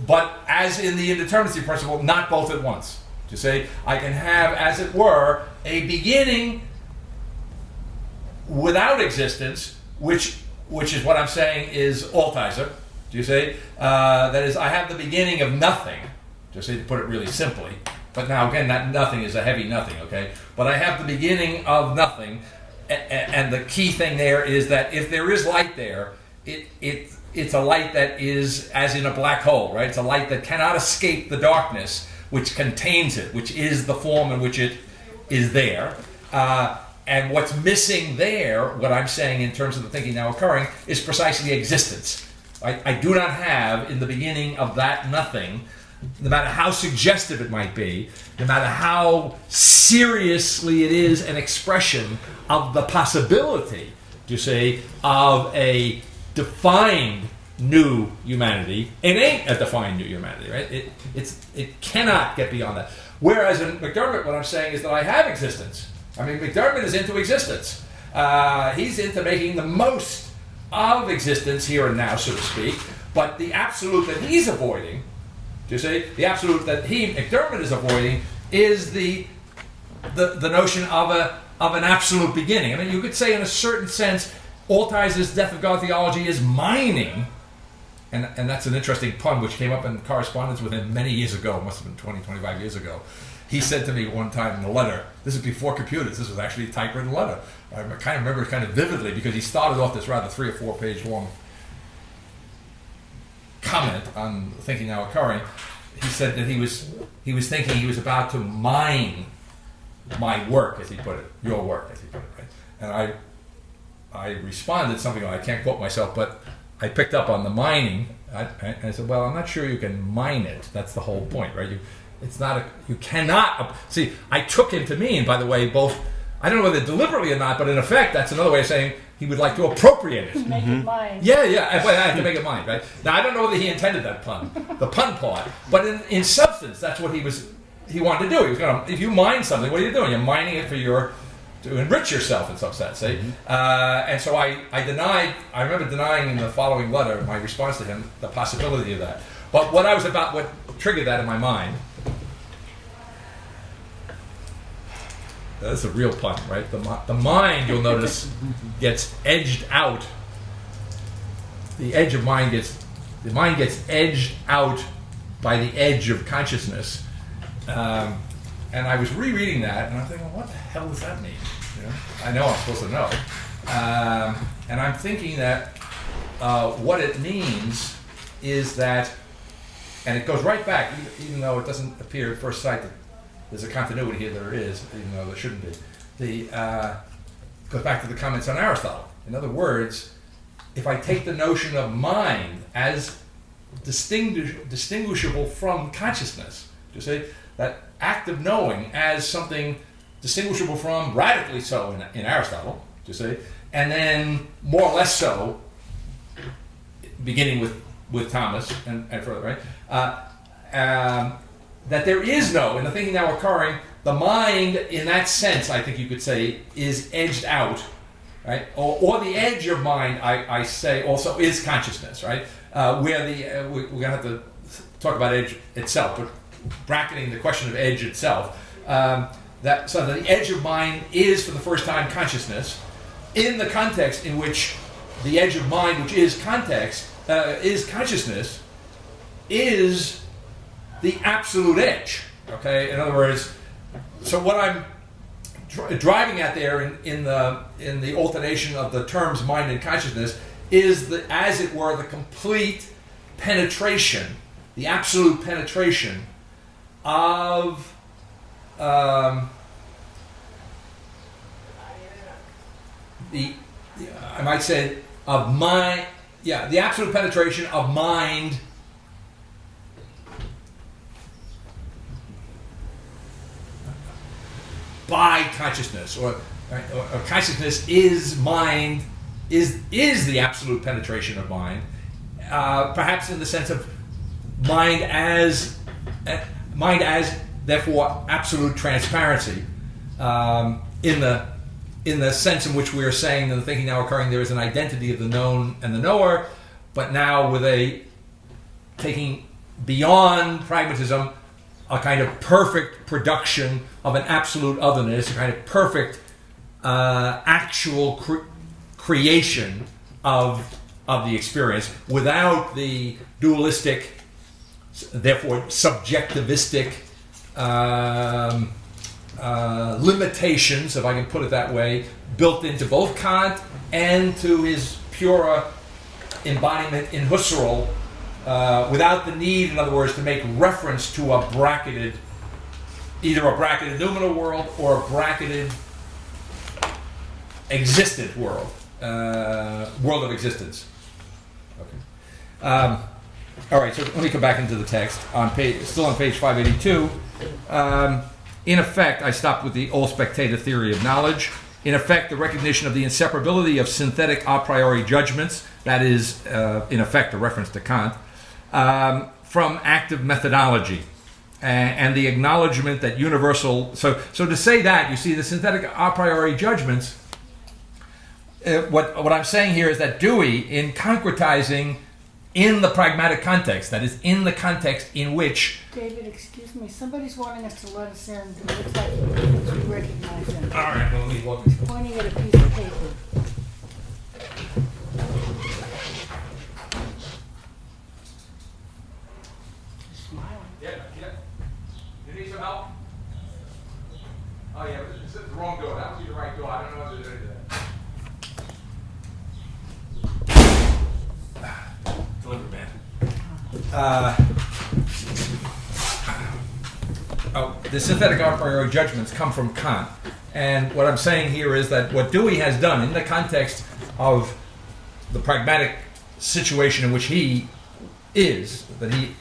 but as in the indeterminacy principle, not both at once. To say, I can have, as it were, a beginning without existence, which is what I'm saying is Altizer. Do you say? That is, I have the beginning of nothing, to put it really simply. But now, again, that nothing is a heavy nothing, okay? But I have the beginning of nothing, and the key thing there is that if there is light there, it's a light that is as in a black hole, right? It's a light that cannot escape the darkness which contains it, which is the form in which it is there. And what's missing there, what I'm saying in terms of the thinking now occurring, is precisely existence. I do not have, in the beginning of that nothing, no matter how suggestive it might be, no matter how seriously it is an expression of the possibility, to say, of a defined new humanity, it ain't a defined new humanity, right? It cannot get beyond that. Whereas in McDermott, what I'm saying is that I have existence. I mean, McDermott is into existence. He's into making the most of existence here and now, so to speak. But the absolute that he's avoiding, do you see? The absolute that McDermott is avoiding is the notion of an absolute beginning. I mean, you could say in a certain sense, Altizer's Death of God theology is mining, and that's an interesting pun which came up in correspondence with him many years ago, must have been 20, 25 years ago. He said to me one time in a letter, this is before computers, this was actually a typewritten letter. I kind of remember it kind of vividly because he started off this rather 3 or 4 page long comment on thinking now occurring. He said that he was thinking he was about to mine my work, as he put it, your work, as he put it, right? And I responded something like, I can't quote myself, but I picked up on the mining. And I said, well, I'm not sure you can mine it. That's the whole point, right? You cannot. See, I took him to mean, by the way, both. I don't know whether deliberately or not, but in effect, that's another way of saying he would like to appropriate it. Make it mine. Yeah. I have to make it mine, right? Now, I don't know whether he intended that pun, the pun part, but in substance, that's what he wanted to do. He was going to. If you mine something, what are you doing? You're mining it to enrich yourself in some sense, see? And so I remember denying in the following letter, my response to him, the possibility of that. But what triggered that in my mind, that's a real pun, right? The mind, you'll notice, gets edged out. The mind gets edged out by the edge of consciousness. And I was rereading that, and I'm thinking, what the hell does that mean? You know? I know I'm supposed to know. And I'm thinking that what it means is that, and it goes right back, even though it doesn't appear at first sight that there's a continuity here, there is, even though there shouldn't be. Goes back to the comments on Aristotle. In other words, if I take the notion of mind as distinguishable from consciousness, you see, that act of knowing as something distinguishable from, radically so in Aristotle, you see, and then more or less so, beginning with Thomas and further, right? That there is no, in the thinking now occurring, the mind in that sense, I think you could say, is edged out, right? Or the edge of mind, I say, also is consciousness, right? Where we're going to have to talk about edge itself, but bracketing the question of edge itself, so that the edge of mind is, for the first time, consciousness, in the context in which the edge of mind, which is context, is consciousness, is the absolute edge. Okay, in other words, so what I'm driving at there in the alternation of the terms mind and consciousness is as it were, the complete penetration, the absolute penetration of I might say of mind, the absolute penetration of mind by consciousness, or consciousness is mind, is the absolute penetration of mind, perhaps in the sense of mind as therefore absolute transparency, in the sense in which we are saying in the thinking now occurring there is an identity of the known and the knower, but now with a taking beyond pragmatism a kind of perfect production of an absolute otherness, a kind of perfect actual creation of the experience without the dualistic, therefore subjectivistic limitations, if I can put it that way, built into both Kant and to his purer embodiment in Husserl, without the need, in other words, to make reference to either a bracketed noumenal world or a bracketed existent world, world of existence. Okay. All right, so let me come back into the text. Still on page 582. In effect, I stopped with the all spectator theory of knowledge. In effect, the recognition of the inseparability of synthetic a priori judgments, that is, in effect, a reference to Kant, from active methodology, and the acknowledgement that universal... So to say that, you see, the synthetic a priori judgments, what I'm saying here is that Dewey, in concretizing in the pragmatic context, that is, in the context in which... David, excuse me, somebody's wanting us to let us in. It looks like we recognize them. All right, well, let me look. He's pointing at a piece of paper. Smiling. Yeah. You need some help? Oh, yeah, it's the wrong door. That would be the right door. I don't know what to do to that. Delivered man. The synthetic a priori judgments come from Kant. And what I'm saying here is that what Dewey has done in the context of the pragmatic situation in which he is, that he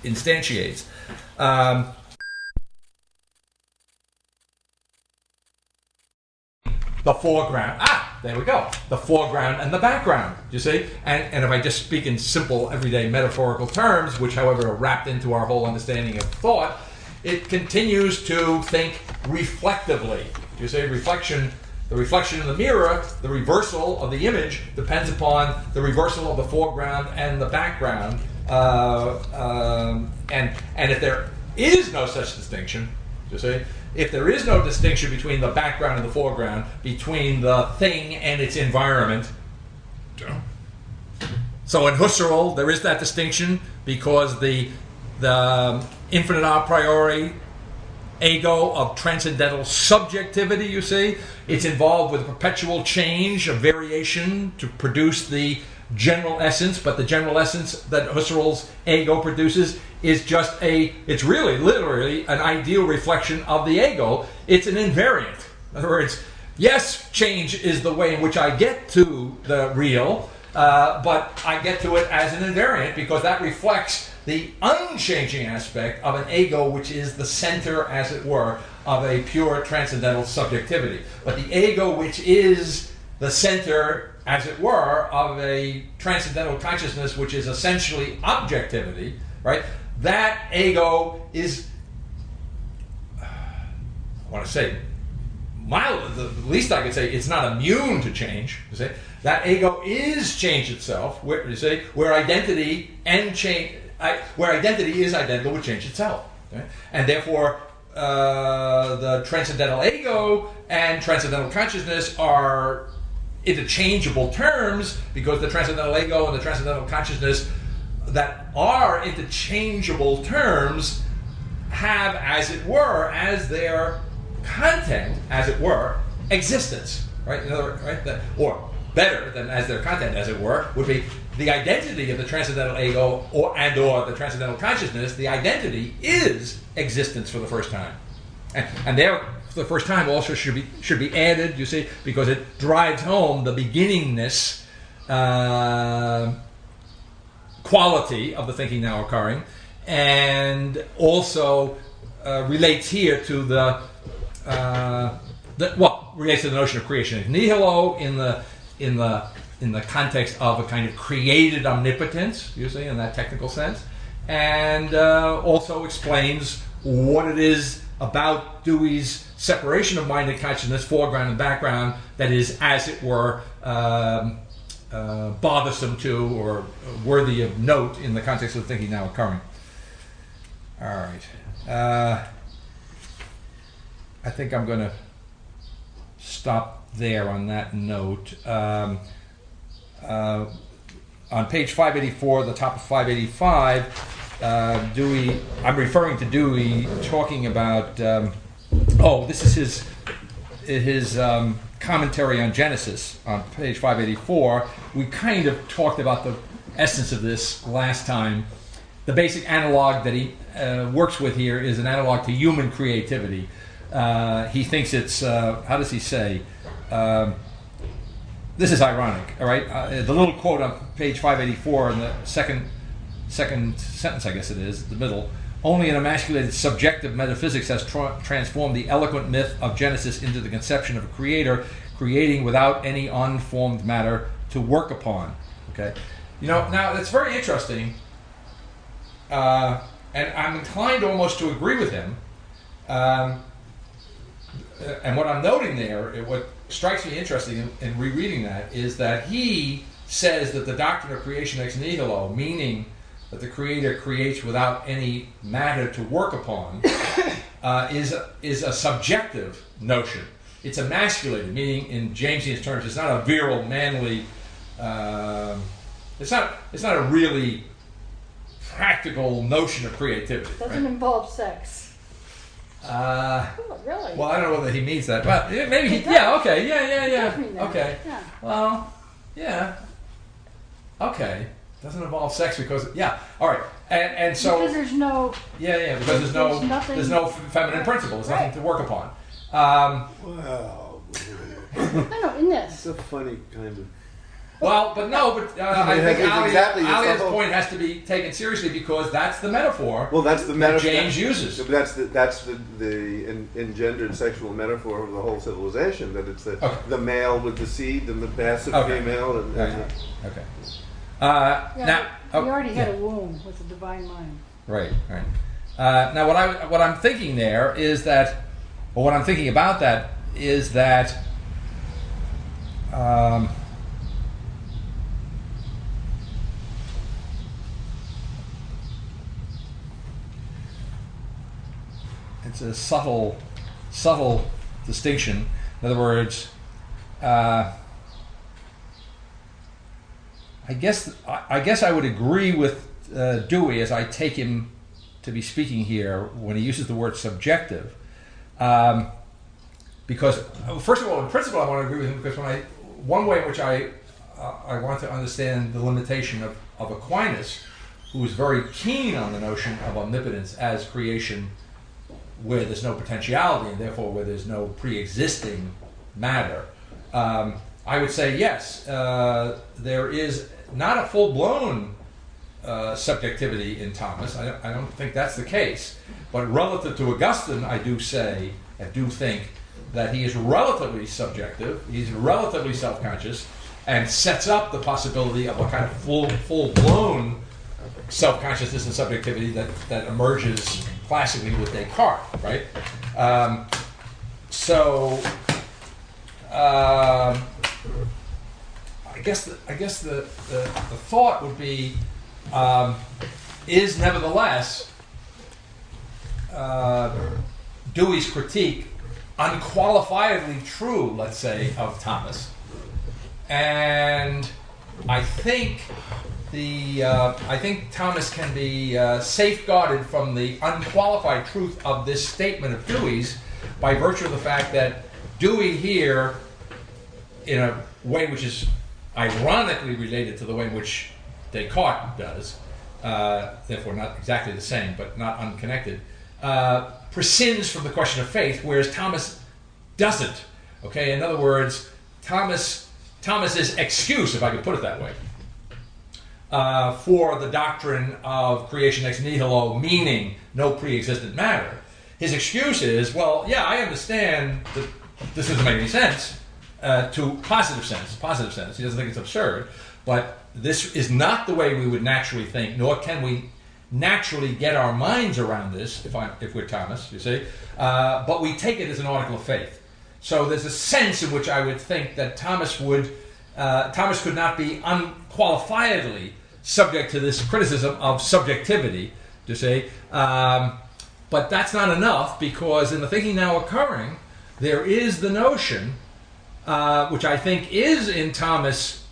instantiates, the foreground. There we go. The foreground and the background, you see? And if I just speak in simple, everyday metaphorical terms, which, however, are wrapped into our whole understanding of thought, it continues to think reflectively. You say reflection, the reflection in the mirror, the reversal of the image depends upon the reversal of the foreground and the background. And if there is no such distinction, you see, if there is no distinction between the background and the foreground, between the thing and its environment, so in Husserl there is that distinction because the infinite a priori ego of transcendental subjectivity, you see, it's involved with perpetual change, a variation to produce the general essence, but the general essence that Husserl's ego produces is just it's really, literally, an ideal reflection of the ego. It's an invariant. In other words, yes, change is the way in which I get to the real, but I get to it as an invariant because that reflects the unchanging aspect of an ego which is the center, as it were, of a pure transcendental subjectivity. But the ego which is the center, as it were, of a transcendental consciousness which is essentially objectivity, right? That ego is, I want to say, mild, the least I could say, it's not immune to change. You see, that ego is change itself. Where you see, where identity and change, where identity is identical with change itself, okay? And therefore, the transcendental ego and transcendental consciousness are interchangeable terms, because the transcendental ego and the transcendental consciousness that are interchangeable terms have, as it were, as their content, as it were, existence, right? In other, right? Or better than as their content, as it were, would be the identity of the transcendental ego or the transcendental consciousness. The identity is existence for the first time, and there, for the first time, also should be added. You see, because it drives home the beginningness quality of the thinking now occurring, and also relates here to relates to the notion of creation ex nihilo in the context of a kind of created omnipotence, you see, in that technical sense, and also explains what it is about Dewey's separation of mind and consciousness, foreground and background, that is, as it were, bothersome to or worthy of note in the context of the thinking now occurring. All right. I think I'm going to stop there on that note. On page 584, the top of 585, Dewey, I'm referring to Dewey talking about, this is his commentary on Genesis on page 584. We kind of talked about the essence of this last time. The basic analog that he works with here is an analog to human creativity. He thinks it's, how does he say? This is ironic, all right? The little quote on page 584 in the second sentence, I guess it is, the middle. Only an emasculated subjective metaphysics has transformed the eloquent myth of Genesis into the conception of a creator, creating without any unformed matter to work upon. Okay, now that's very interesting, and I'm inclined almost to agree with him. And what I'm noting there, what strikes me interesting in rereading that, is that he says that the doctrine of creation ex nihilo, meaning that the Creator creates without any matter to work upon, is a subjective notion. It's emasculated, meaning in Jamesian terms, it's not a virile, manly. It's not a really practical notion of creativity. It doesn't involve sex. Really? Well, I don't know whether he means that, but maybe he. Yeah. Okay. Yeah. Okay. Yeah. Well. Yeah. Okay. Doesn't involve sex because all right, and so because there's no because there's no feminine principle. There's nothing to work upon. Wow. No, in this. It's a funny kind of. Well, but I think Ali's point has to be taken seriously because that's the metaphor. Well, that's the metaphor James uses. That's the engendered sexual metaphor of the whole civilization. That it's the male with the seed and the passive female. Okay. Now, he already had a womb with a divine mind. Right. Now, what I'm thinking there is that, or what I'm thinking about that is that. It's a subtle distinction. In other words, I guess I would agree with Dewey, as I take him to be speaking here when he uses the word subjective, because first of all, in principle, I want to agree with him because one way in which I want to understand the limitation of Aquinas, who is very keen on the notion of omnipotence as creation, where there's no potentiality and therefore where there's no pre-existing matter. I would say yes, there is not a full-blown subjectivity in Thomas. I don't think that's the case. But relative to Augustine, I do think that he is relatively subjective, he's relatively self-conscious, and sets up the possibility of a kind of full-blown self-consciousness and subjectivity that emerges classically with Descartes, right? I guess the thought would be is nevertheless Dewey's critique unqualifiedly true, let's say, of Thomas, and I think Thomas can be safeguarded from the unqualified truth of this statement of Dewey's by virtue of the fact that Dewey here, in a way which is ironically related to the way in which Descartes does, therefore not exactly the same, but not unconnected, prescinds from the question of faith, whereas Thomas doesn't. Okay, in other words, Thomas's excuse, if I could put it that way, for the doctrine of creation ex nihilo, meaning no pre-existent matter, his excuse is, well, yeah, I understand that this doesn't make any sense, to positive sense. He doesn't think it's absurd, but this is not the way we would naturally think, nor can we naturally get our minds around this if we're Thomas, you see. But we take it as an article of faith. So there's a sense in which I would think that Thomas could not be unqualifiedly subject to this criticism of subjectivity, you see. But that's not enough, because in the thinking now occurring, there is the notion, which I think is in Thomas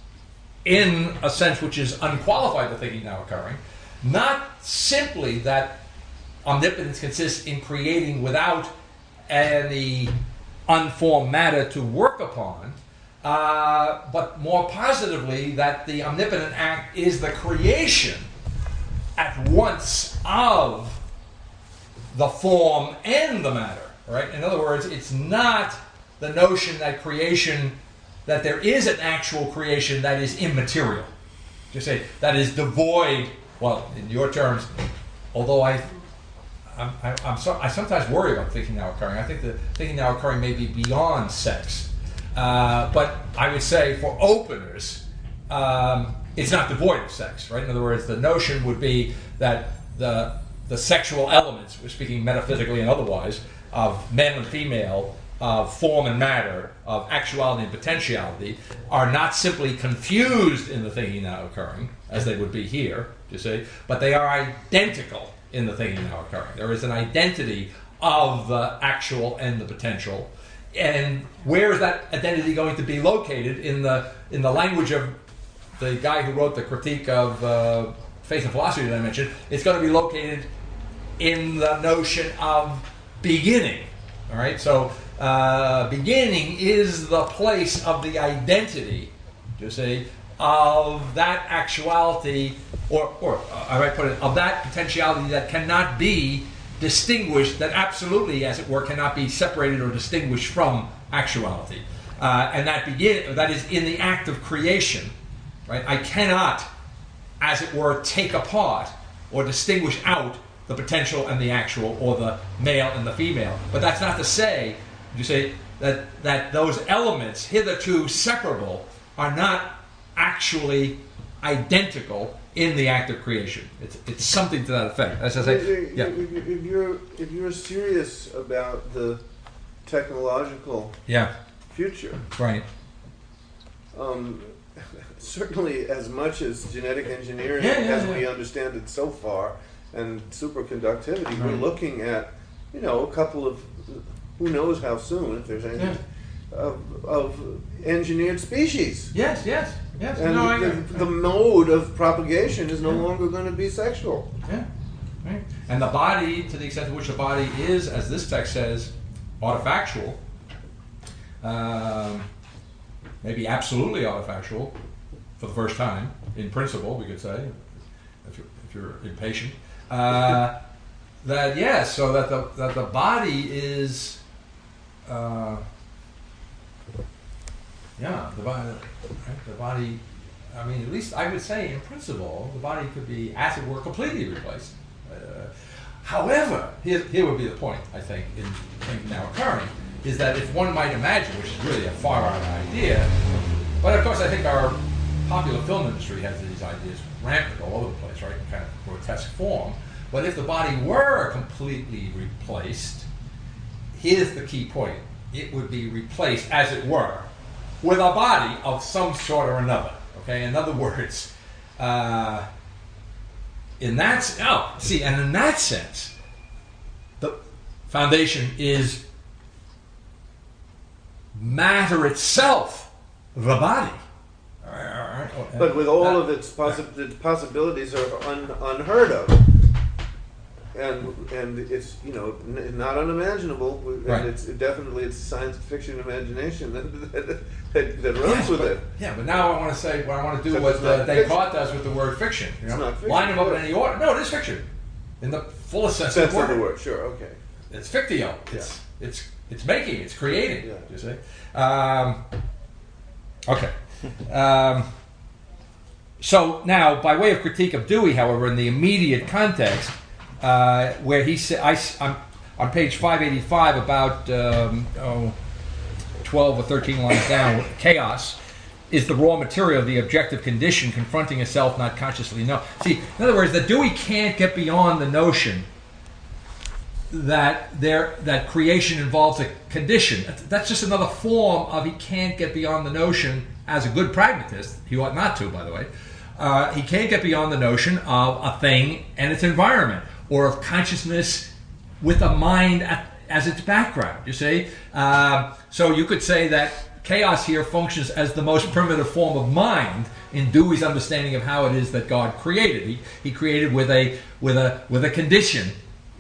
in a sense which is unqualified, the thinking now occurring, not simply that omnipotence consists in creating without any unformed matter to work upon, but more positively that the omnipotent act is the creation at once of the form and the matter, right? In other words, it's not the notion that that there is an actual creation that is immaterial. Just say that is devoid. Well, in your terms, although I sometimes worry about thinking now occurring. I think the thinking now occurring may be beyond sex, but I would say for openers, it's not devoid of sex, right? In other words, the notion would be that the sexual elements, we're speaking metaphysically and otherwise, of male and female, of form and matter, of actuality and potentiality, are not simply confused in the thinking now occurring, as they would be here, you see, but they are identical in the thinking now occurring. There is an identity of the actual and the potential. And where is that identity going to be located? In the language of the guy who wrote the critique of faith and philosophy that I mentioned, it's going to be located in the notion of beginning. All right, so beginning is the place of the identity, you see, of that actuality, or I might put it, of that potentiality that cannot be distinguished, that absolutely, as it were, cannot be separated or distinguished from actuality. And that is in the act of creation, right? I cannot, as it were, take apart or distinguish out the potential and the actual, or the male and the female. But that's not to say, you say, that those elements, hitherto separable, are not actually identical in the act of creation. It's something to that effect. As I say, yeah. If you're serious about the technological future, right? Certainly, as much as genetic engineering as we understand it so far, and superconductivity, we're looking at, a couple of, who knows how soon, if there's anything, of engineered species. Yes. And the mode of propagation is no longer going to be sexual. Yeah, right. And the body, to the extent to which the body is, as this text says, artifactual, maybe absolutely artifactual, for the first time, in principle, we could say, if you're impatient. So that the body is, the body I mean, at least I would say, in principle, the body could be, as it were, completely replaced. However, here would be the point, I think, in things now occurring, is that if one might imagine, which is really a far-out idea, but of course I think our popular film industry has these ideas rampant all over the place, right, in kind of grotesque form. But if the body were completely replaced, here's the key point. It would be replaced, as it were, with a body of some sort or another. Okay, in other words, in that sense, the foundation is matter itself, the body. But with all of its the possibilities are unheard of, and it's not unimaginable, and right. It's definitely it's science fiction imagination that runs with it. Yeah, but now I want to say what I want to do what Descartes does with the word fiction. It's not fiction. Line them up in any order. No, it is fiction, in the fullest sense of the word. Sure, okay. It's fictio. It's making. It's creating. Yeah. You see. Okay. So now, by way of critique of Dewey, however, in the immediate context, where he said, I'm on page 585, about 12 or 13 lines down, chaos is the raw material, the objective condition confronting a self not consciously known. See, in other words, that Dewey can't get beyond the notion that creation involves a condition. That's just another form of he can't get beyond the notion, as a good pragmatist, he ought not to, by the way, he can't get beyond the notion of a thing and its environment, or of consciousness with a mind as its background, you see? So you could say that chaos here functions as the most primitive form of mind in Dewey's understanding of how it is that God created. He created with a condition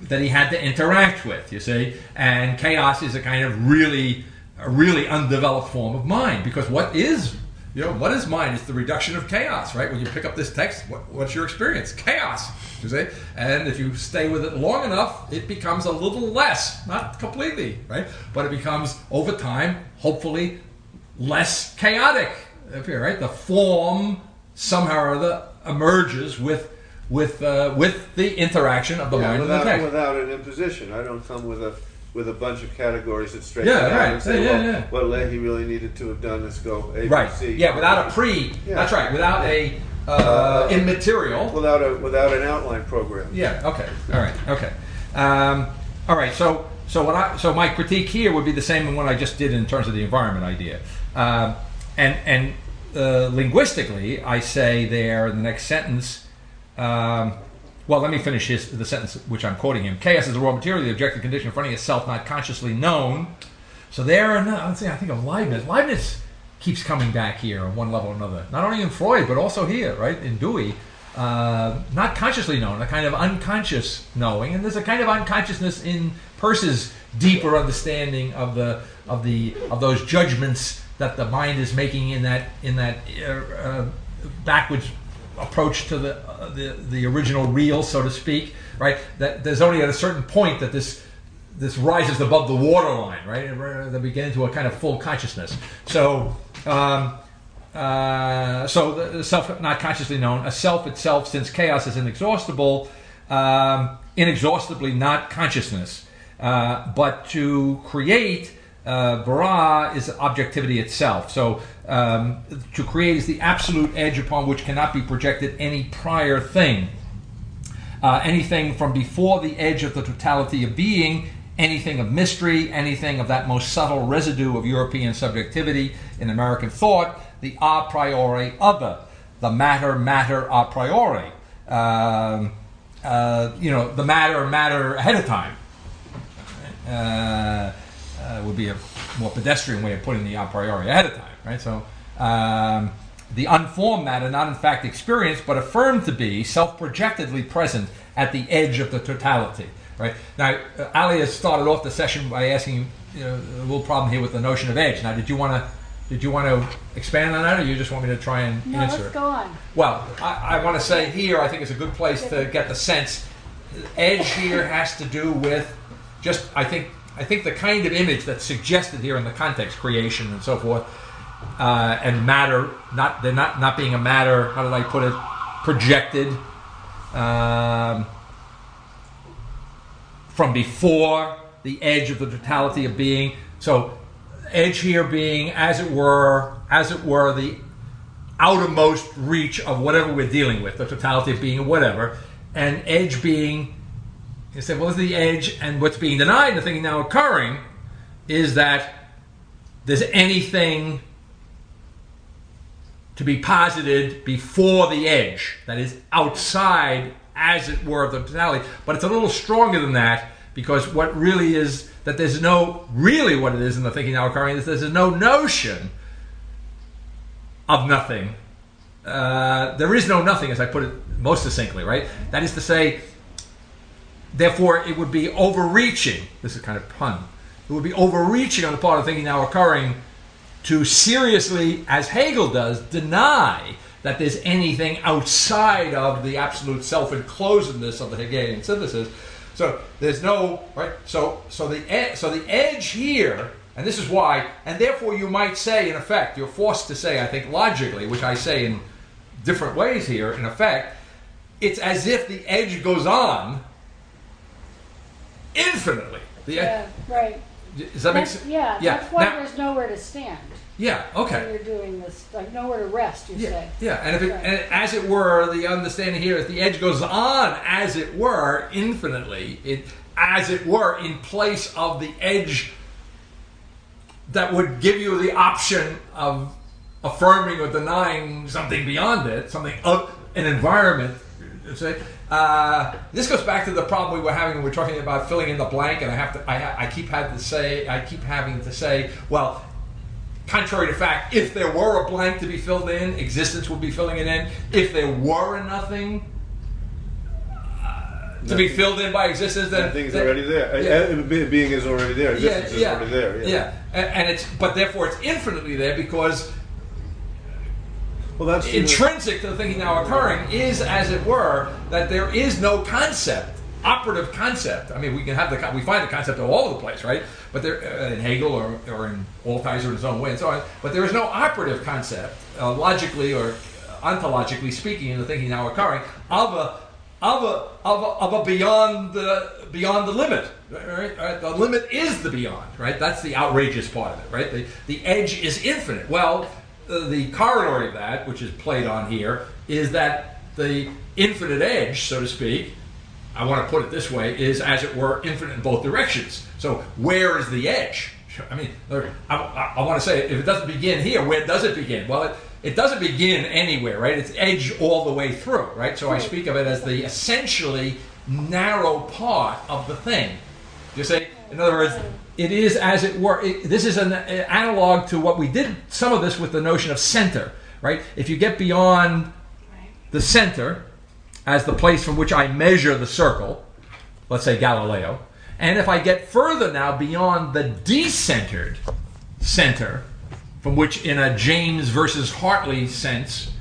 that he had to interact with, you see? And chaos is a kind of really undeveloped form of mind, because what is mind? It's the reduction of chaos, right? When you pick up this text, what's your experience? Chaos, you see? And if you stay with it long enough, it becomes a little less, not completely, right? But it becomes, over time, hopefully, less chaotic, right? The form somehow or other emerges with the interaction of the mind and the text. Without an imposition. I don't come with a bunch of categories that straight out and say, what Leahy really needed to have done is go A, right. B, C. Yeah, without a that's right, without a immaterial. Without an outline program. Yeah, okay, all right, okay. All right, so my critique here would be the same as what I just did in terms of the environment idea. And linguistically, I say there in the next sentence, well, let me finish the sentence which I'm quoting him. Chaos is the raw material, the objective condition confronting itself not consciously known. So there, I think of Leibniz. Leibniz keeps coming back here on one level or another. Not only in Freud, but also here, right, in Dewey. Not consciously known, a kind of unconscious knowing. And there's a kind of unconsciousness in Peirce's deeper understanding of those judgments that the mind is making in that backwards approach to the original real, so to speak, right? That there's only at a certain point that this rises above the waterline, right? They begin into a kind of full consciousness. So the self not consciously known, a self itself, since chaos is inexhaustible, inexhaustibly not consciousness, but to create. Bara is objectivity itself. So to create is the absolute edge upon which cannot be projected any prior thing. Anything from before the edge of the totality of being, anything of mystery, anything of that most subtle residue of European subjectivity in American thought, the a priori other, the matter a priori. The matter ahead of time. Would be a more pedestrian way of putting the a priori ahead of time, right? So the unformed matter, not in fact experienced, but affirmed to be self-projectedly present at the edge of the totality, right? Now, Ali has started off the session by asking a little problem here with the notion of edge. Now, did you want to expand on that, or you just want me to try and answer it? Let's go on. Well, I want to say here, I think it's a good place to get the sense. Edge here has to do with just, I think the kind of image that's suggested here in the context, creation and so forth, and matter, they're not being a matter, how did I put it, projected from before the edge of the totality of being. So edge here being, as it were, the outermost reach of whatever we're dealing with, the totality of being or whatever, and edge being, you say, well, is the edge, and what's being denied, the thing now occurring, is that there's anything to be posited before the edge, that is outside, as it were, of the totality. But it's a little stronger than that, because what really is, that there's no, really what it is in the thinking now occurring, is there's no notion of nothing. There is no nothing, as I put it most succinctly, right? That is to say, therefore, it would be overreaching, this is kind of pun, it would be overreaching on the part of thinking now occurring to seriously, as Hegel does, deny that there's anything outside of the absolute self-enclosedness of the Hegelian synthesis. So there's no, right? So the edge here, and this is why, and therefore you might say, in effect, you're forced to say, I think logically, which I say in different ways here, in effect, it's as if the edge goes on infinitely. Right. Does that make sense? Yeah, that's why there's nowhere to stand. Yeah, okay. When you're doing this, like nowhere to rest, you say. Yeah, and and as it were, the understanding here is the edge goes on, as it were, infinitely, as it were, in place of the edge that would give you the option of affirming or denying something beyond it, something of an environment. This goes back to the problem we were having when we were talking about filling in the blank, and I keep having to say, well, contrary to fact, if there were a blank to be filled in, existence would be filling it in. If there were a nothing to be filled in by existence, then nothing's already there. Yeah. Being is already there. Existence is already there. Yeah, and but therefore it's infinitely there, because that's intrinsic to the thinking now occurring is, as it were, that there is no concept, operative concept. I mean, we find the concept all over the place, right? But there, in Hegel or in Altizer in his own way and so on. But there is no operative concept, logically or ontologically speaking, in the thinking now occurring of a beyond the limit. Right? The limit is the beyond. Right? That's the outrageous part of it. Right? The edge is infinite. Well, the corollary of that, which is played on here, is that the infinite edge, so to speak, I want to put it this way, is, as it were, infinite in both directions. So where is the edge? I mean, I want to say, if it doesn't begin here, where does it begin? Well, it doesn't begin anywhere, right? It's edge all the way through, right? So I speak of it as the essentially narrow part of the thing. You say, in other words, it is, as it were, this is an analog to what we did, some of this with the notion of center, right? If you get beyond the center as the place from which I measure the circle, let's say Galileo, and if I get further now beyond the decentered center, from which in a James versus Hartley sense,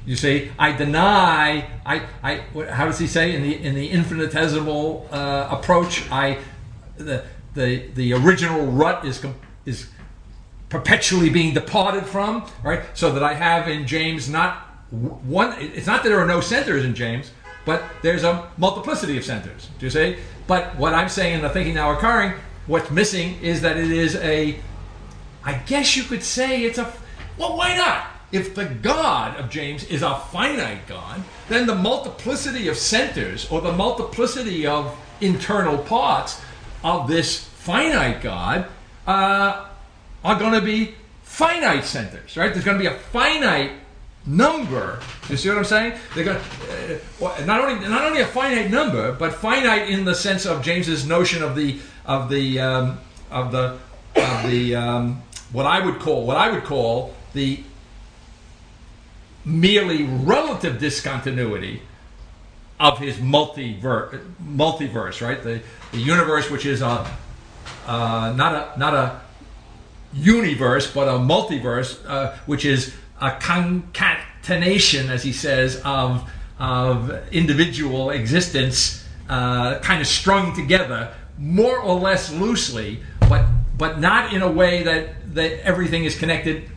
you see, I deny, how does he say, in the infinitesimal approach, the original rut is perpetually being departed from, right? So that I have in James not one. It's not that there are no centers in James, but there's a multiplicity of centers. Do you see? But what I'm saying in the thinking now occurring, what's missing is that it is I guess you could say it's well, why not? If the God of James is a finite God, then the multiplicity of centers, or the multiplicity of internal parts of this finite God are going to be finite centers, right? There's going to be a finite number. You see what I'm saying? They're going to, not only a finite number, but finite in the sense of James's notion of the what I would call the merely relative discontinuity of his multiverse, right? The universe, which is not a universe, but a multiverse, which is a concatenation, as he says, of individual existence, kind of strung together, more or less loosely, but not in a way that everything is connected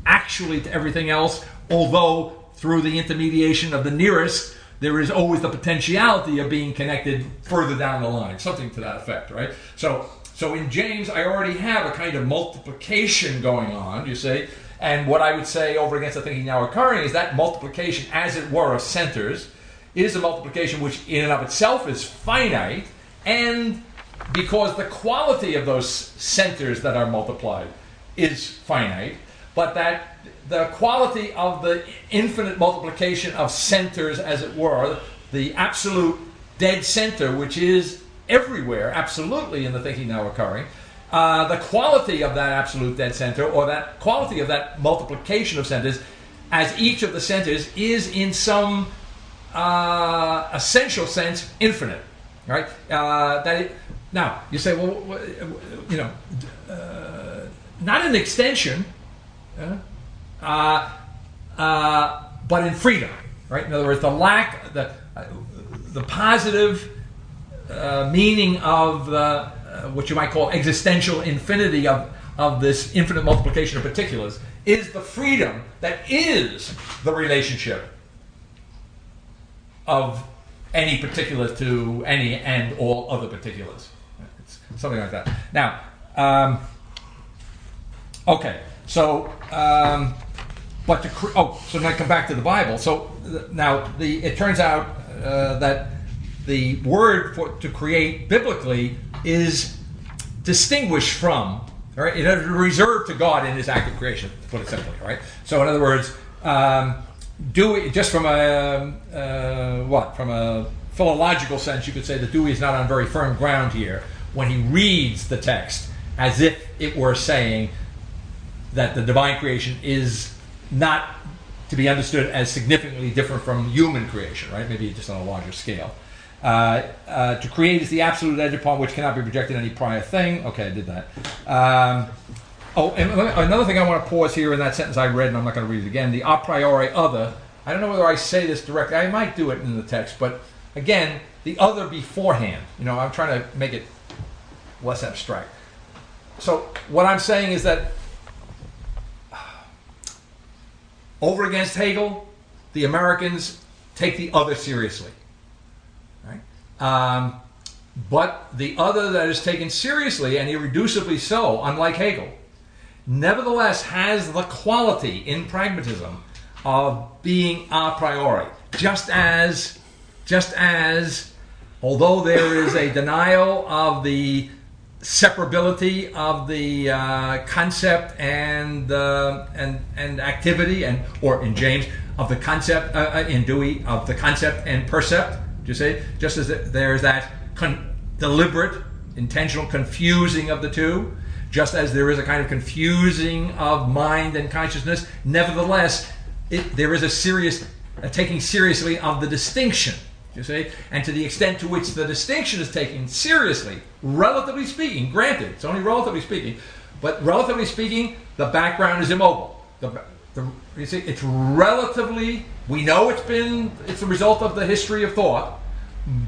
actually to everything else, although through the intermediation of the nearest, there is always the potentiality of being connected further down the line, something to that effect, right? So in James, I already have a kind of multiplication going on, you see, and what I would say over against the thinking now occurring is that multiplication, as it were, of centers, is a multiplication which in and of itself is finite, and because the quality of those centers that are multiplied is finite, but that the quality of the infinite multiplication of centers, as it were, the absolute dead center, which is everywhere, absolutely in the thinking now occurring, the quality of that absolute dead center, or that quality of that multiplication of centers, as each of the centers is in some essential sense infinite, right? Now you say, well, you know, not an extension, but in freedom, right? In other words, the positive meaning of the what you might call existential infinity of this infinite multiplication of particulars is the freedom that is the relationship of any particular to any and all other particulars. It's something like that. Now, okay, so so now come back to the Bible. So now it turns out that the word to create biblically is distinguished from, all right, it is reserved to God in His act of creation, to put it simply, all right? So in other words, just from a philological sense, you could say that Dewey is not on very firm ground here when he reads the text as if it were saying that the divine creation is not to be understood as significantly different from human creation, right? Maybe just on a larger scale. To create is the absolute edge upon which cannot be projected any prior thing. Okay, I did that. And another thing I want to pause here in that sentence I read, and I'm not going to read it again, the a priori other. I don't know whether I say this directly. I might do it in the text, but again, the other beforehand. You know, I'm trying to make it less abstract. So what I'm saying is that over against Hegel, the Americans take the other seriously. Right? But the other that is taken seriously, and irreducibly so, unlike Hegel, nevertheless has the quality in pragmatism of being a priori. Just as although there is a denial of the separability of the concept and activity, or in James of the concept, in Dewey of the concept and percept. You say, just as there's that deliberate, intentional confusing of the two, just as there is a kind of confusing of mind and consciousness, nevertheless, there is a serious taking seriously of the distinction. You see, and to the extent to which the distinction is taken seriously, relatively speaking, granted, it's only relatively speaking, but relatively speaking, the background is immobile. You see, it's relatively, we know it's the result of the history of thought,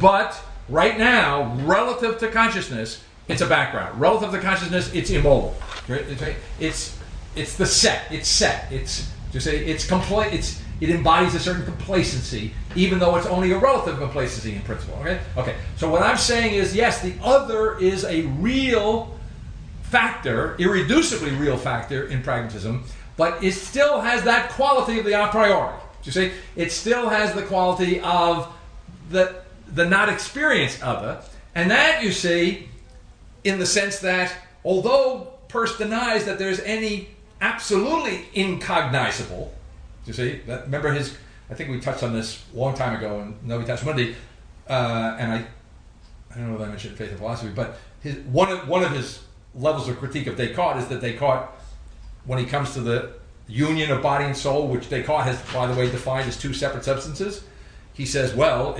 but right now, relative to consciousness, it's a background. Relative to consciousness, it's immobile. It's the set. It's set. It embodies a certain complacency, even though it's only a relative complacency in principle. Okay. So what I'm saying is, yes, the other is a real factor, irreducibly real factor in pragmatism, but it still has that quality of the a priori. You see, it still has the quality of the not experienced other, and that you see, in the sense that although Peirce denies that there's any absolutely incognizable. You see, remember I think we touched on this a long time ago, and nobody touched Monday, and I don't know if I mentioned Faith and Philosophy, but one of his levels of critique of Descartes is that Descartes, when he comes to the union of body and soul, which Descartes has, by the way, defined as two separate substances, he says, well,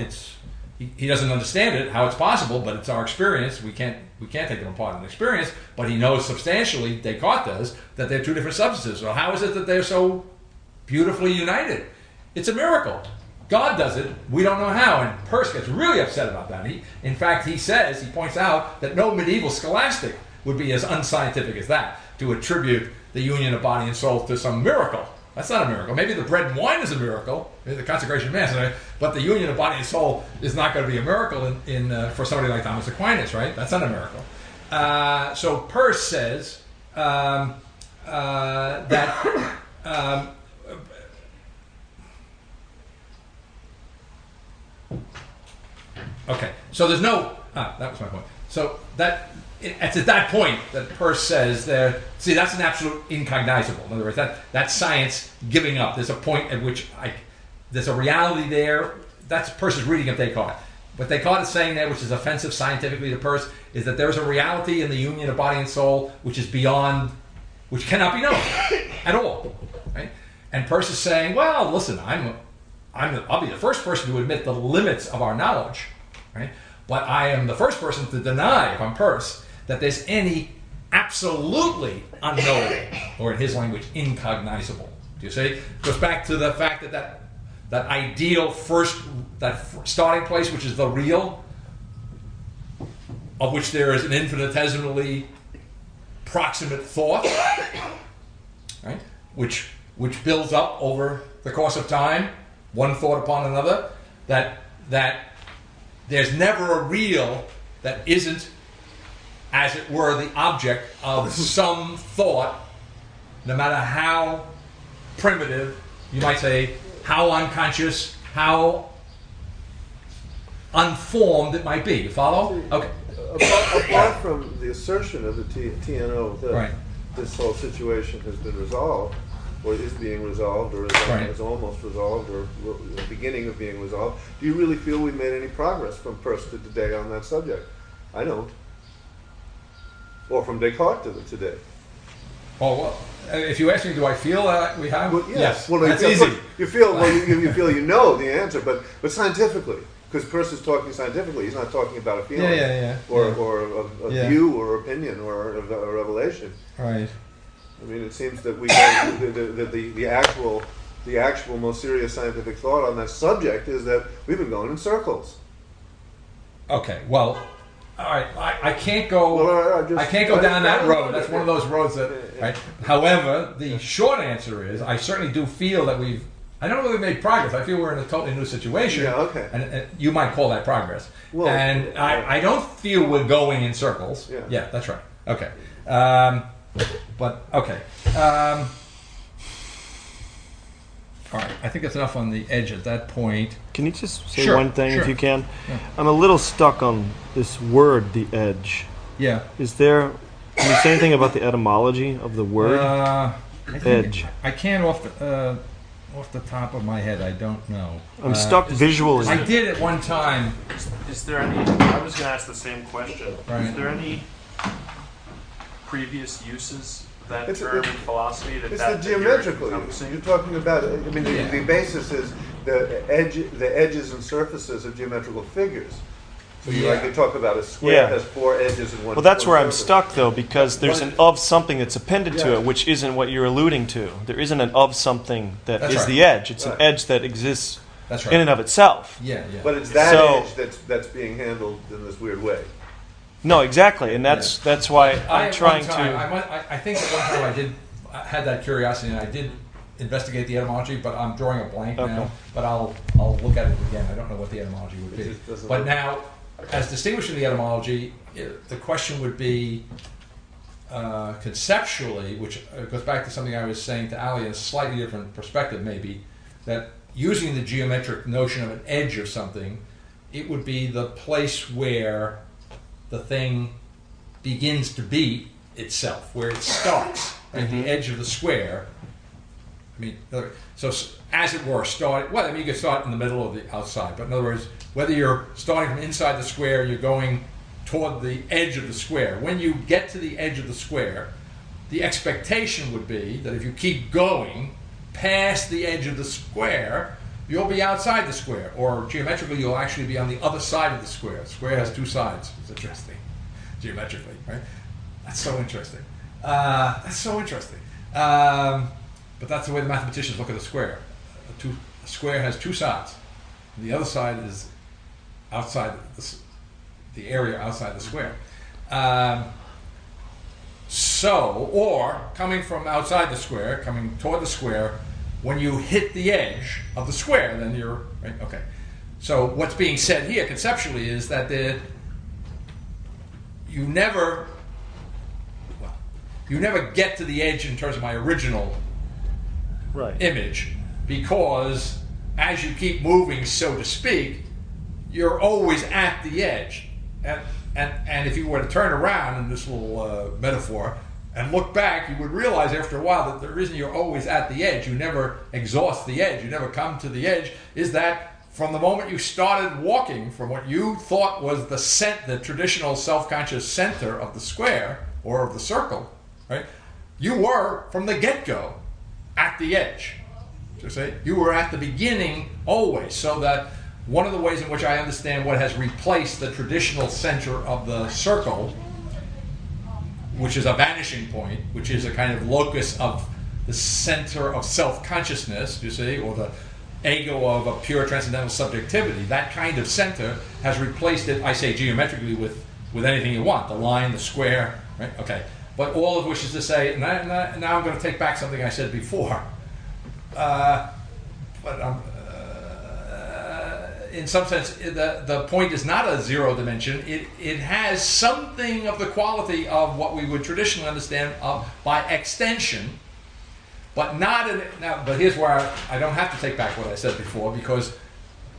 he doesn't understand it, how it's possible, but it's our experience. We can't take them apart in experience, but he knows substantially, Descartes does, that they're two different substances. So how is it that they're so beautifully united? It's a miracle. God does it. We don't know how. And Peirce gets really upset about that. In fact, he points out that no medieval scholastic would be as unscientific as that, to attribute the union of body and soul to some miracle. That's not a miracle. Maybe the bread and wine is a miracle, maybe the consecration of Mass, but the union of body and soul is not going to be a miracle for somebody like Thomas Aquinas, right? That's not a miracle. So Peirce says that okay, so there's no that was my point. So it's at that point that Peirce says that, see, that's an absolute incognizable. In other words, that's science giving up. There's a point at which there's a reality there. That's Peirce's reading of Descartes. What Descartes is saying there, which is offensive scientifically to Peirce, is that there's a reality in the union of body and soul which is beyond, which cannot be known at all. Right? And Peirce is saying, well, listen, I'll be the first person to admit the limits of our knowledge, right? But I am the first person to deny, if I'm Peirce, that there's any absolutely unknowable, or in his language, incognizable. Do you see? It goes back to the fact that ideal that starting place, which is the real, of which there is an infinitesimally proximate thought, right? Which builds up over the course of time, one thought upon another, that there's never a real that isn't, as it were, the object of some thought, no matter how primitive, you might say, how unconscious, how unformed it might be. You follow? Okay. Apart from the assertion of the TNO that this whole situation has been resolved, or is being resolved, or is almost resolved, or the beginning of being resolved, do you really feel we've made any progress from Peirce to today on that subject? I don't. Or from Descartes to today. Oh, well, if you ask me, do I feel we have? Well, yes. Well, that's easy. You feel you know the answer, but scientifically, because Peirce is talking scientifically, he's not talking about a feeling or a view or opinion or a revelation. Right. I mean, it seems that the actual most serious scientific thought on that subject is that we've been going in circles. Okay. Well. All right, I can't go. Well, I can't go down that road. That's one of those roads that. Right. However, the short answer is, I certainly do feel that we've. I don't know that we've made progress. I feel we're in a totally new situation. Yeah. Okay. And you might call that progress. Well, and I don't feel we're going in circles. Yeah. Yeah, that's right. Okay. But okay. All right, I think that's enough on the edge at that point. Can you just say one thing, if you can? Yeah. I'm a little stuck on this word, the edge. Yeah. Can you say anything about the etymology of the word edge? I can't off the top of my head. I don't know. I'm stuck visually. I did at one time. Is there any? I was going to ask the same question. Right. Is there any previous uses? That term in philosophy, it's the geometrical use. You're talking about. I mean, the basis is the edges and surfaces of geometrical figures. So you talk about a square has four edges and one. Well, that's where I'm surface. stuck though, because there's an of something that's appended to it, which isn't what you're alluding to. There isn't an of something that is the edge. It's an edge that exists in and of itself. Yeah. But it's that edge that's being handled in this weird way. No, exactly, and that's why I'm trying to. I think at one time I had that curiosity, and I did investigate the etymology, but I'm drawing a blank now. But I'll look at it again. I don't know what the etymology would be. But now, as distinguished from the etymology, the question would be conceptually, which goes back to something I was saying to Ali in a slightly different perspective, maybe, that using the geometric notion of an edge of something, it would be the place where the thing begins to be itself, where it starts, at the edge of the square. I mean, so as it were, you could start in the middle or the outside, but in other words, whether you're starting from inside the square, you're going toward the edge of the square. When you get to the edge of the square, the expectation would be that if you keep going past the edge of the square, you'll be outside the square, or geometrically you'll actually be on the other side of the square. The square has two sides. It's interesting, geometrically, right? That's so interesting. But that's the way the mathematicians look at a square. A square has two sides. The other side is outside the area outside the square. So, or coming from outside the square, coming toward the square, when you hit the edge of the square, then you're, right? Okay. So what's being said here conceptually is that you never get to the edge in terms of my original image, because as you keep moving, so to speak, you're always at the edge. And if you were to turn around in this little metaphor and look back, you would realize after a while that the reason you're always at the edge, you never exhaust the edge, you never come to the edge, is that from the moment you started walking from what you thought was the traditional self-conscious center of the square or of the circle, right? You were from the get-go at the edge. You were at the beginning always, so that one of the ways in which I understand what has replaced the traditional center of the circle, which is a vanishing point, which is a kind of locus of the center of self-consciousness, or the ego of a pure transcendental subjectivity, that kind of center has replaced it, I say geometrically, with anything you want, the line, the square, right? Okay. But all of which is to say, now I'm going to take back something I said before. In some sense, the point is not a zero dimension. It has something of the quality of what we would traditionally understand by extension, but not But here's where I don't have to take back what I said before, because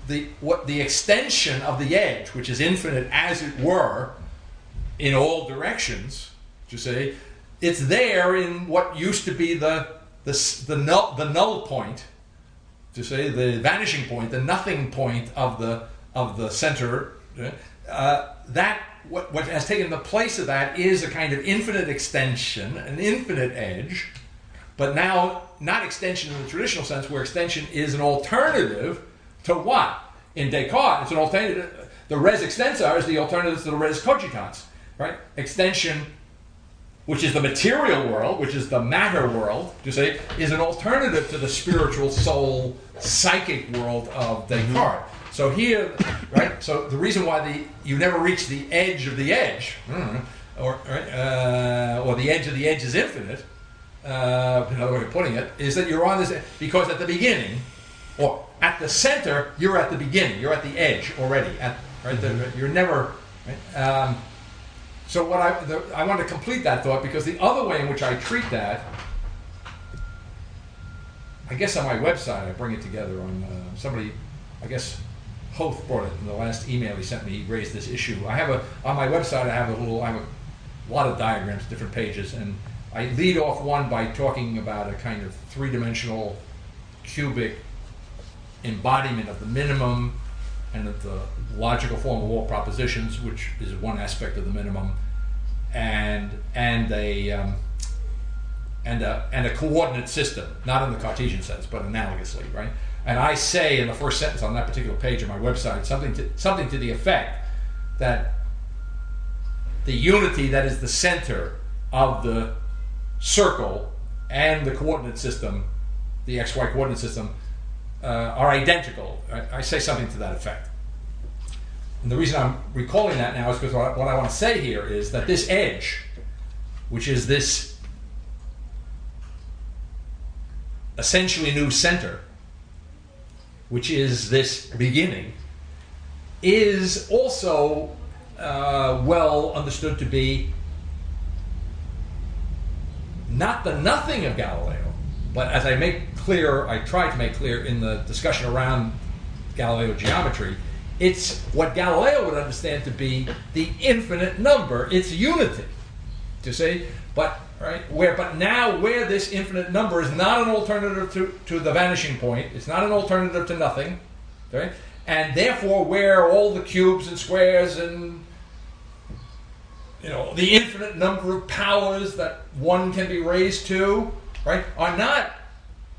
the extension of the edge, which is infinite as it were, in all directions, it's there in what used to be the null point. The vanishing point, the nothing point of the center, that what has taken the place of that is a kind of infinite extension, an infinite edge, but now not extension in the traditional sense, where extension is an alternative to what? In Descartes, it's an alternative. The res extensor is the alternative to the res cogitans, right? Extension, which is the material world, which is the matter world, is an alternative to the spiritual soul, psychic world of Descartes. So here, right? So the reason why you never reach the edge of the edge, or the edge of the edge is infinite, another way of putting it, is that you're on this, because at the beginning, or at the center, you're at the beginning, you're at the edge already. You're never, right? So what I want to complete that thought, because the other way in which I treat that, I guess on my website I bring it together on somebody, I guess Hoth brought it in the last email he sent me. He raised this issue. On my website I have a lot of diagrams, different pages, and I lead off one by talking about a kind of three-dimensional cubic embodiment of the minimum and of the logical form of all propositions, which is one aspect of the minimum, and a coordinate system, not in the Cartesian sense, but analogously, right? And I say in the first sentence on that particular page of my website something to the effect that the unity that is the center of the circle and the coordinate system, the XY coordinate system, are identical. I say something to that effect. And the reason I'm recalling that now is because what I want to say here is that this edge, which is this essentially new center, which is this beginning, is also well understood to be not the nothing of Galileo, but as I try to make clear in the discussion around Galileo geometry, it's what Galileo would understand to be the infinite number, its unity. But now where this infinite number is not an alternative to the vanishing point, it's not an alternative to nothing, okay? And therefore where all the cubes and squares and the infinite number of powers that one can be raised to, right, are not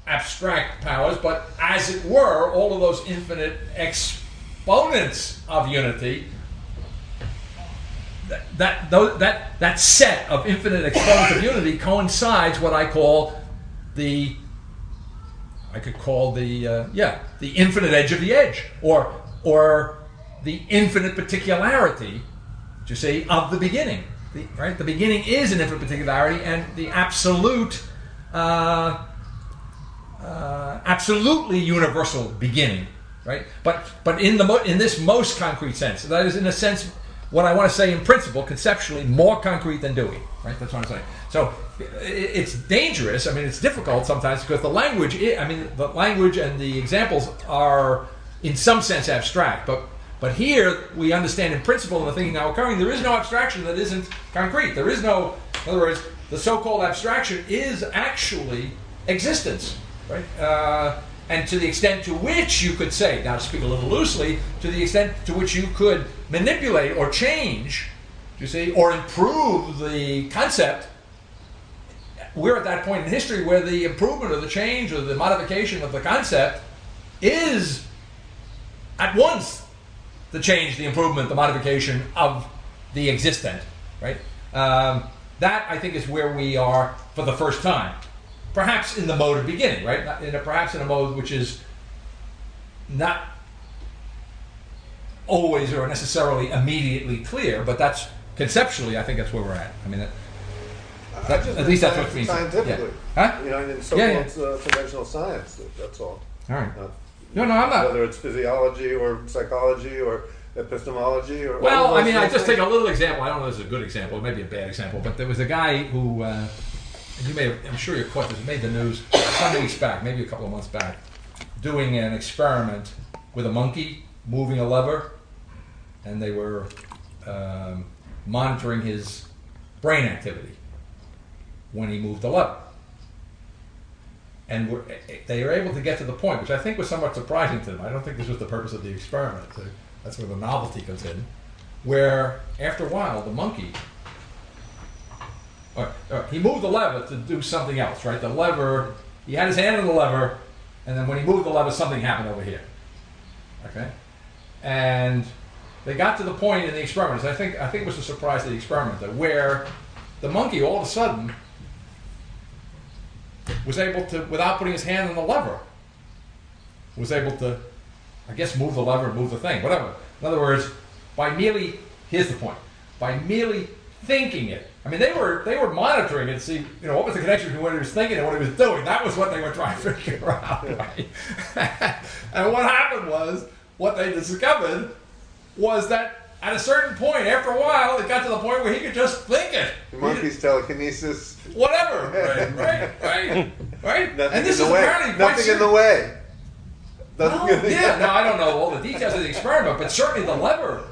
abstract powers, but as it were, all of those infinite exponents of unity, that set of infinite exponents of unity coincides what I call the infinite edge of the edge, or the infinite particularity, of the beginning. The beginning is an infinite particularity, and the absolute, absolutely universal beginning, right? But in this most concrete sense, that is in a sense what I want to say in principle, conceptually, more concrete than Dewey, right? That's what I'm saying. So it's dangerous. I mean, it's difficult sometimes because the language and the examples are in some sense abstract, but here we understand in principle in the thinking now occurring, there is no abstraction that isn't concrete. There is no, in other words, the so-called abstraction is actually existence, right? And to the extent to which you could say, now to speak a little loosely, to the extent to which you could manipulate or change, you see, or improve the concept, we're at that point in history where the improvement or the change or the modification of the concept is at once the change, the improvement, the modification of the existent, right? That, I think, is where we are for the first time. Perhaps in the mode of beginning, right? Perhaps in a mode which is not always or necessarily immediately clear, but that's conceptually, I think that's where we're at. I mean, at least that's what it means. Scientifically. Yeah. Huh? You know, in so-called conventional science, that's all. All right. No, I'm not. Whether it's physiology or psychology or epistemology or... Well, I mean, I just take a little example. I don't know if this is a good example. It may be a bad example. But there was a guy who, I'm sure you caught this, made the news some weeks back, maybe a couple of months back, doing an experiment with a monkey moving a lever, and they were monitoring his brain activity when he moved the lever. And they were able to get to the point, which I think was somewhat surprising to them. I don't think this was the purpose of the experiment. That's where the novelty comes in. Where, after a while, the monkey... he moved the lever to do something else, right? The lever... He had his hand on the lever, and then when he moved the lever, something happened over here. Okay? And they got to the point in the experiment, I think it was a surprise to the experimenter, where the monkey, all of a sudden... was able to, without putting his hand on the lever, was able to, I guess, move the lever, move the thing, whatever. In other words, by merely, here's the point, by merely thinking it. I mean, they were monitoring it to see, what was the connection between what he was thinking and what he was doing. That was what they were trying to figure out, right? And what happened was, what they discovered was that at a certain point, after a while, it got to the point where he could just think it. The monkey's telekinesis. Whatever. Right. Nothing and this in is the way. apparently Nothing in the way. No, I don't know all the details of the experiment, but certainly the lever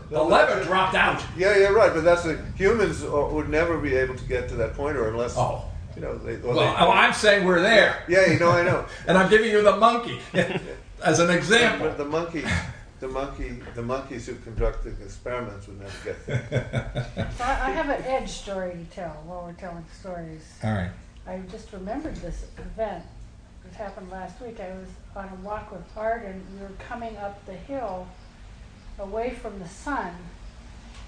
dropped out. Yeah, right. But that's humans would never be able to get to that point, or unless I'm saying we're there. Yeah, I know. And I'm giving you the monkey as an example. But the monkeys who conducted experiments would never get there. So I have an edge story to tell while we're telling stories. All right. I just remembered this event. It happened last week. I was on a walk with Art, and we were coming up the hill away from the sun,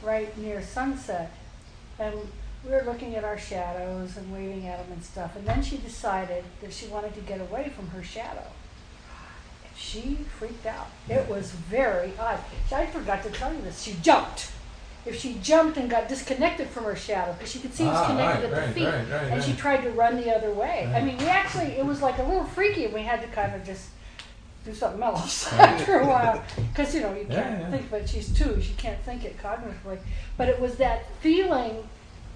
right near sunset. And we were looking at our shadows and waving at them and stuff. And then she decided that she wanted to get away from her shadow. She freaked out. It was very odd. I forgot to tell you this. She jumped. If she jumped and got disconnected from her shadow, because she could see it was connected at the feet, and she tried to run the other way. I mean, it was like a little freaky, and we had to kind of just do something else after a while. Because, you can't think, but she's 2, she can't think it cognitively. But it was that feeling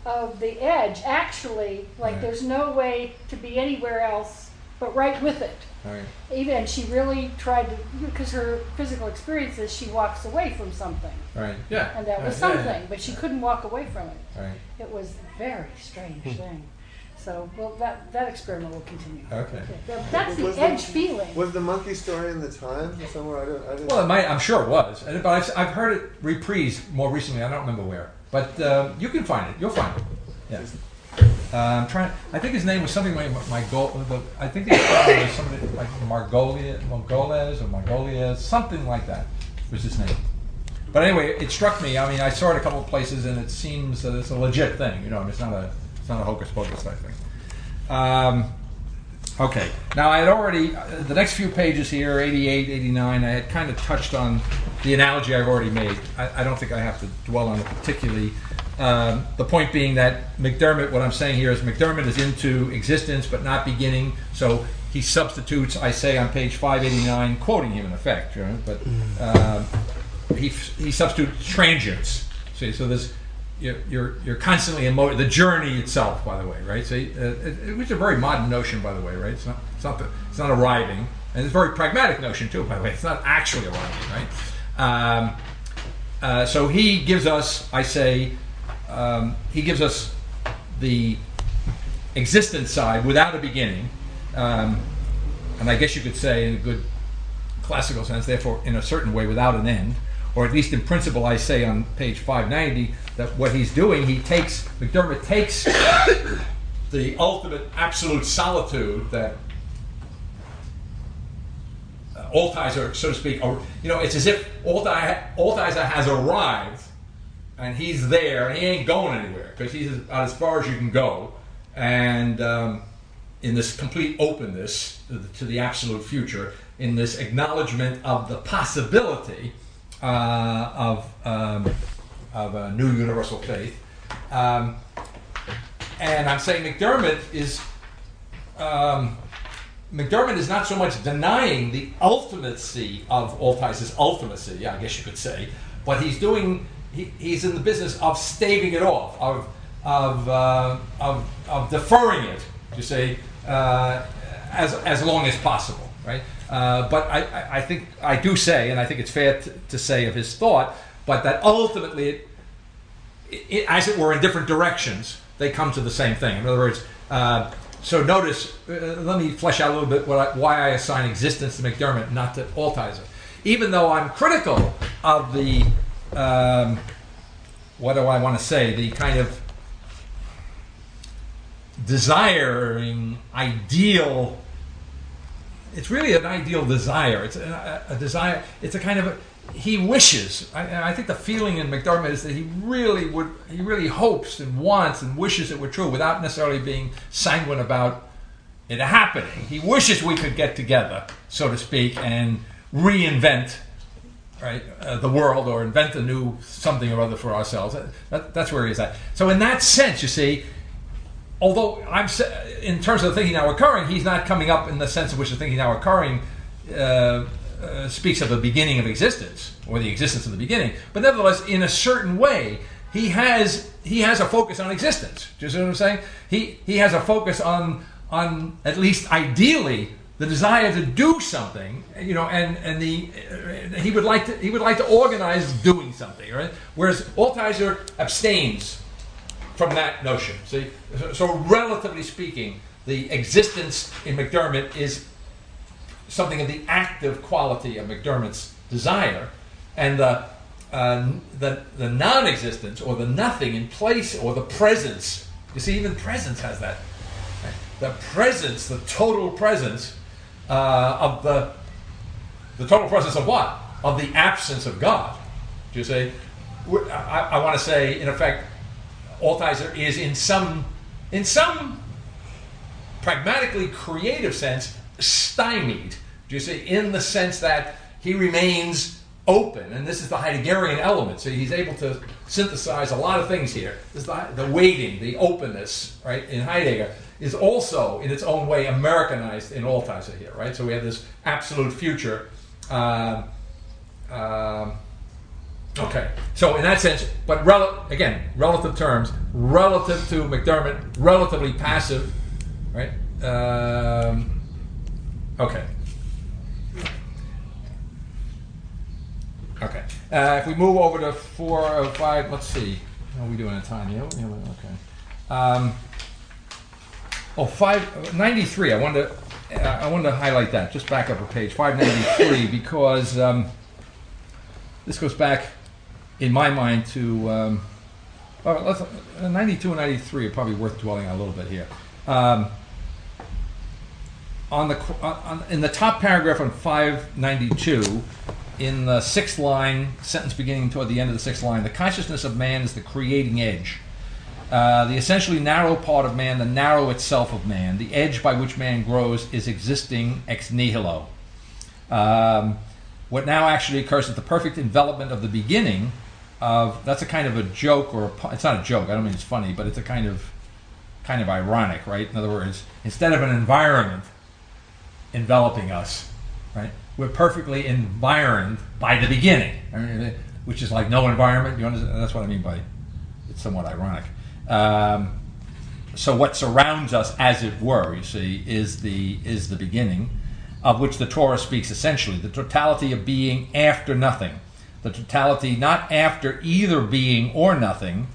of the edge, actually, like there's no way to be anywhere else but right with it. Right. Even she really tried to, because her physical experience is she walks away from something. Right. Yeah. And that was something, but she couldn't walk away from it. Right. It was a very strange thing. So, that experiment will continue. Okay. That's the edge feeling. Was the monkey story in the Times or somewhere? I didn't. Well, it might. I'm sure it was, but I've heard it reprised more recently. I don't remember where, but you can find it. You'll find it. Yeah. I think his name was something like I think the experiment was somebody like Margolez, something like that was his name. But anyway, it struck me. I mean, I saw it a couple of places, and it seems that it's a legit thing. It's not a hocus pocus type thing. Okay. Now, I had already the next few pages here, 88, 89. I had kind of touched on the analogy I've already made. I don't think I have to dwell on it particularly. The point being that McDermott, what I'm saying here is McDermott is into existence but not beginning, so he substitutes, I say on page 589, quoting him in effect, but he substitutes transience. See, so there's you're constantly in motion. The journey itself, by the way, right? So which is a very modern notion, by the way, right? It's not arriving, and it's a very pragmatic notion too, by the way. It's not actually arriving, right? So he gives us, I say, he gives us the existence side without a beginning, and I guess you could say, in a good classical sense, therefore, in a certain way, without an end. Or at least in principle, I say on page 590 that what he's doing, McDermott takes the ultimate absolute solitude that Altizer, so to speak, or, it's as if Altizer has arrived and he's there and he ain't going anywhere because he's about as far as you can go, and in this complete openness to the absolute future, in this acknowledgement of the possibility of a new universal faith, and I'm saying McDermott is not so much denying the ultimacy of Altizer's ultimacy, I guess you could say, but he's in the business of staving it off, of deferring it, to say, as long as possible, right? But I think I do say, and I think it's fair to say of his thought, but that ultimately, it, as it were, in different directions, they come to the same thing. In other words, so notice, let me flesh out a little bit why I assign existence to McDermott, not to Altizer. Even though I'm critical of the, what do I want to say, the kind of desiring ideal. It's really an ideal desire. It's a desire. It's a kind of he wishes. I think the feeling in McDermott is that he really hopes and wants and wishes it were true without necessarily being sanguine about it happening. He wishes we could get together, so to speak, and reinvent, right, the world, or invent a new something or other for ourselves. That's where he is at. So in that sense, you see, although in terms of the thinking now occurring, he's not coming up in the sense in which the thinking now occurring speaks of the beginning of existence, or the existence of the beginning. But nevertheless, in a certain way, he has a focus on existence. Do you see what I'm saying? He has a focus on at least ideally the desire to do something, and he would like to organize doing something, right? Whereas Altizer abstains from that notion. See, so relatively speaking, the existence in McDermott is something of the active quality of McDermott's desire, and the non-existence, or the nothing in place, or the presence. You see, even presence has that. Right? The presence, the total presence of the total presence of what? Of the absence of God. Do you see? I want to say, in effect, Altizer is in some pragmatically creative sense stymied. Do you see? In the sense that he remains open, and this is the Heideggerian element. So he's able to synthesize a lot of things here. This is the waiting, the openness, right? In Heidegger is also, in its own way, Americanized in Altizer here, right? So we have this absolute future. Okay, so in that sense, but again, relative terms, relative to McDermott, relatively passive, right? Okay. Okay. If we move over to 4 or 5, let's see. How are we doing on time? Yeah, okay. 593. I wanted to highlight that. Just back up a page, 593, because this goes back, in my mind, to 92 and 93 are probably worth dwelling on a little bit here. In the top paragraph on 592, in the 6th line, sentence beginning toward the end of the 6th line, the consciousness of man is the creating edge. The essentially narrow part of man, the narrow itself of man, the edge by which man grows, is existing ex nihilo. What now actually occurs is the perfect envelopment of the beginning, that's a kind of a joke, it's not a joke. I don't mean it's funny, but it's a kind of ironic, right? In other words, instead of an environment enveloping us, right, we're perfectly environed by the beginning, which is like no environment. You understand? That's what I mean by it's somewhat ironic. So what surrounds us, as it were, you see, is the beginning, of which the Torah speaks essentially, the totality of being after nothing. The totality not after either being or nothing,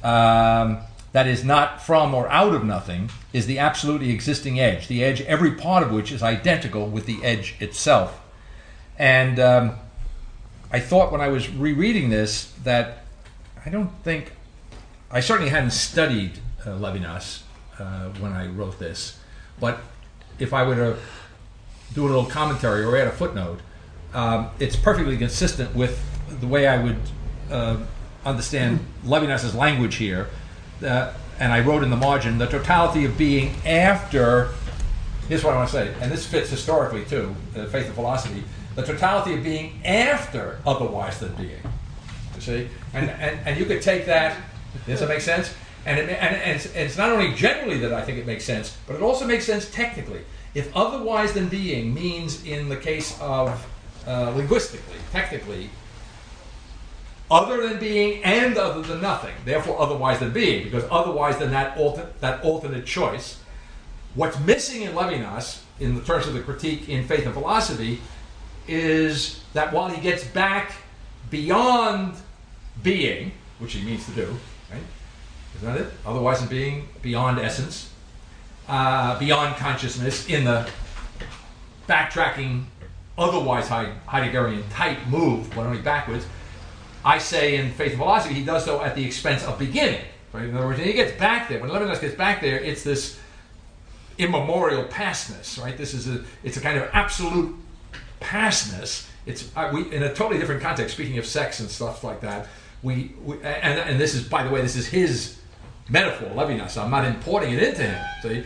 that is not from or out of nothing, is the absolutely existing edge, the edge every part of which is identical with the edge itself. And I thought when I was rereading this that I certainly hadn't studied Levinas when I wrote this, but if I were to do a little commentary or add a footnote, it's perfectly consistent with the way I would understand Levinas's language here. And I wrote in the margin, the totality of being after, here's what I want to say, and this fits historically too, faith and philosophy, the totality of being after otherwise than being. You see? And you could take that, does that make sense? And it's not only generally that I think it makes sense, but it also makes sense technically. If otherwise than being means, in the case of linguistically, technically, other than being and other than nothing, therefore otherwise than being, because otherwise than that alternate choice, what's missing in Levinas, in the terms of the critique in Faith and Philosophy, is that while he gets back beyond being, which he means to do, right? Isn't that it? Otherwise than being, beyond essence, beyond consciousness, in the backtracking, otherwise Heideggerian type move, but only backwards. I say in Faith and Philosophy, he does so at the expense of beginning. Right? In other words, when he gets back there, when Levinas gets back there, it's this immemorial pastness, right? It's a kind of absolute pastness. It's in a totally different context. Speaking of sex and stuff like that, and this is, by the way, this is his metaphor, Levinas. I'm not importing it into him. See,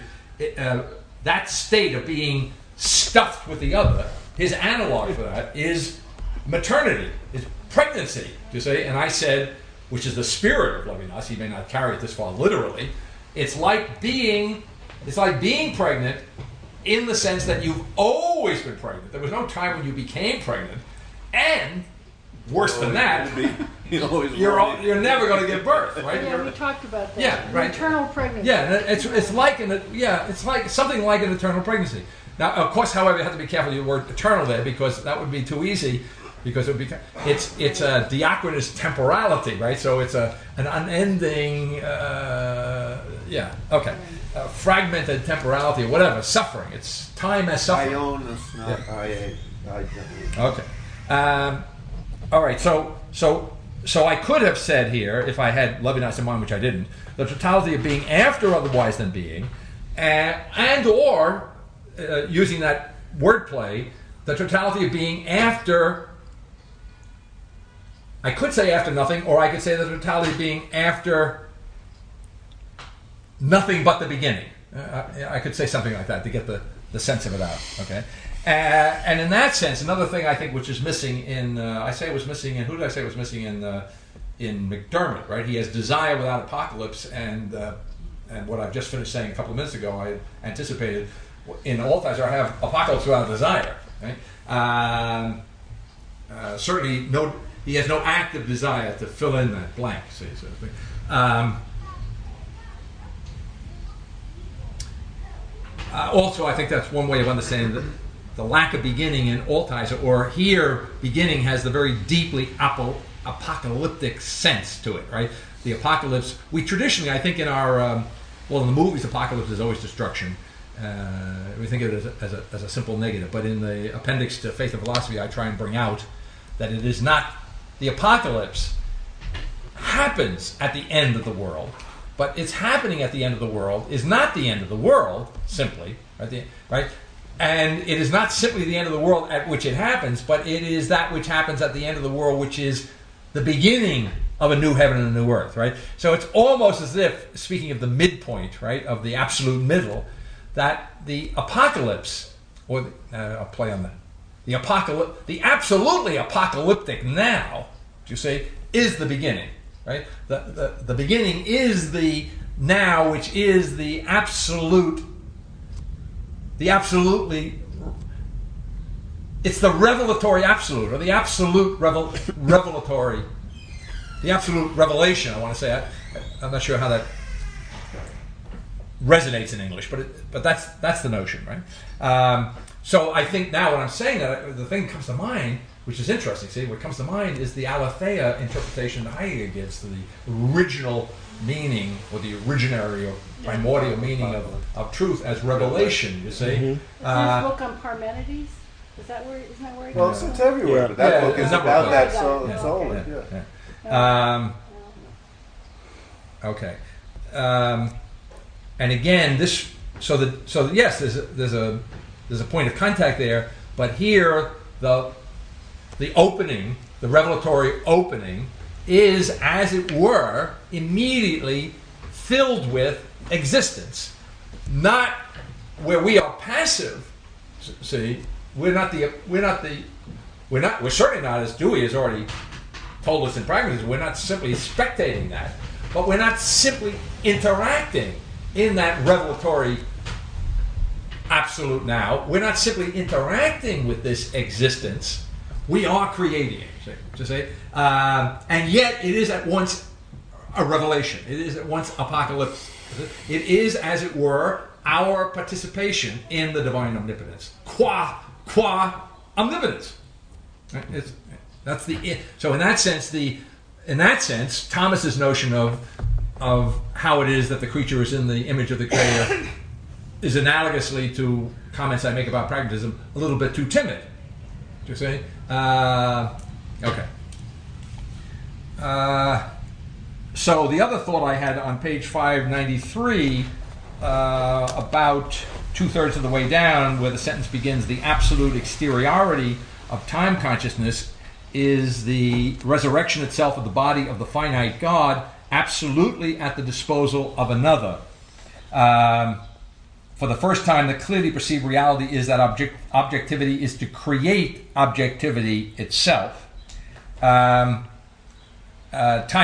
that state of being stuffed with the other, his analog for that is maternity, is pregnancy. You see, and I said, which is the spirit of Levinas. He may not carry it this far literally. It's like being pregnant, in the sense that you've always been pregnant. There was no time when you became pregnant, and worse than that, you're never going to give birth, right? Yeah, we talked about that. Yeah, right. Maternal pregnancy. Yeah, it's like something like an eternal pregnancy. Now, of course, however, you have to be careful with the word eternal there, because that would be too easy. Because it would be, it's a diachronous temporality, right? So it's an unending, fragmented temporality or whatever, suffering. It's time as suffering. Ionis, not I. Okay. All right. So I could have said here, if I had Levinas in mind, which I didn't, the totality of being after otherwise than being, and or using that wordplay, the totality of being after. I could say after nothing, or I could say the totality of being after nothing but the beginning. I could say something like that to get the sense of it out. Okay, and in that sense, another thing I think which is missing in who did I say was missing in McDermott? Right, he has desire without apocalypse, and what I've just finished saying a couple of minutes ago, I anticipated in Altizer I have apocalypse without desire. Right, certainly no. He has no active desire to fill in that blank, sort of thing. Also, I think that's one way of understanding the lack of beginning in Altizer, or here, beginning has the very deeply apocalyptic sense to it, right? The apocalypse, we traditionally, I think in our, in the movies, apocalypse is always destruction. We think of it as a simple negative, but in the appendix to Faith and Philosophy, I try and bring out that it is not. The apocalypse happens at the end of the world, but its happening at the end of the world is not the end of the world, simply, right? And it is not simply the end of the world at which it happens, but it is that which happens at the end of the world, which is the beginning of a new heaven and a new earth, right? So it's almost as if, speaking of the midpoint, right, of the absolute middle, that the apocalypse, or I'll play on that. The absolutely apocalyptic now, do you see, is the beginning, right? The beginning is the now, which is the absolutely, it's the revelatory absolute, or the absolute revelatory, the absolute revelation, I want to say. I'm not sure how that resonates in English, but that's the notion, right? So I think now when I'm saying that, the thing that comes to mind, which is interesting, see, what comes to mind is the aletheia interpretation that Heidegger gives to the original meaning, or the originary or primordial meaning of truth as revelation, you see. Is his book on Parmenides? Isn't that where he Well, goes? it's everywhere, but that book is about that solely. Okay. And again, yes, there's a point of contact there, but here the opening, the revelatory opening, is, as it were, immediately filled with existence, not where we are passive. See, we're certainly not, as Dewey has already told us in pragmatism, we're not simply spectating that, but we're not simply interacting in that revelatory absolute now. We're not simply interacting with this existence. We are creating it, and yet it is at once a revelation. It is at once apocalyptic. It is, as it were, our participation in the divine omnipotence, qua omnipotence. Right? So in that sense, Thomas's notion of how it is that the creature is in the image of the Creator is analogously to comments I make about pragmatism a little bit too timid. Do you see? Okay. So the other thought I had on page 593, about 2/3 of the way down, where the sentence begins, the absolute exteriority of time consciousness is the resurrection itself of the body of the finite God, absolutely at the disposal of another. For the first time, the clearly perceived reality is that objectivity is to create objectivity itself. Time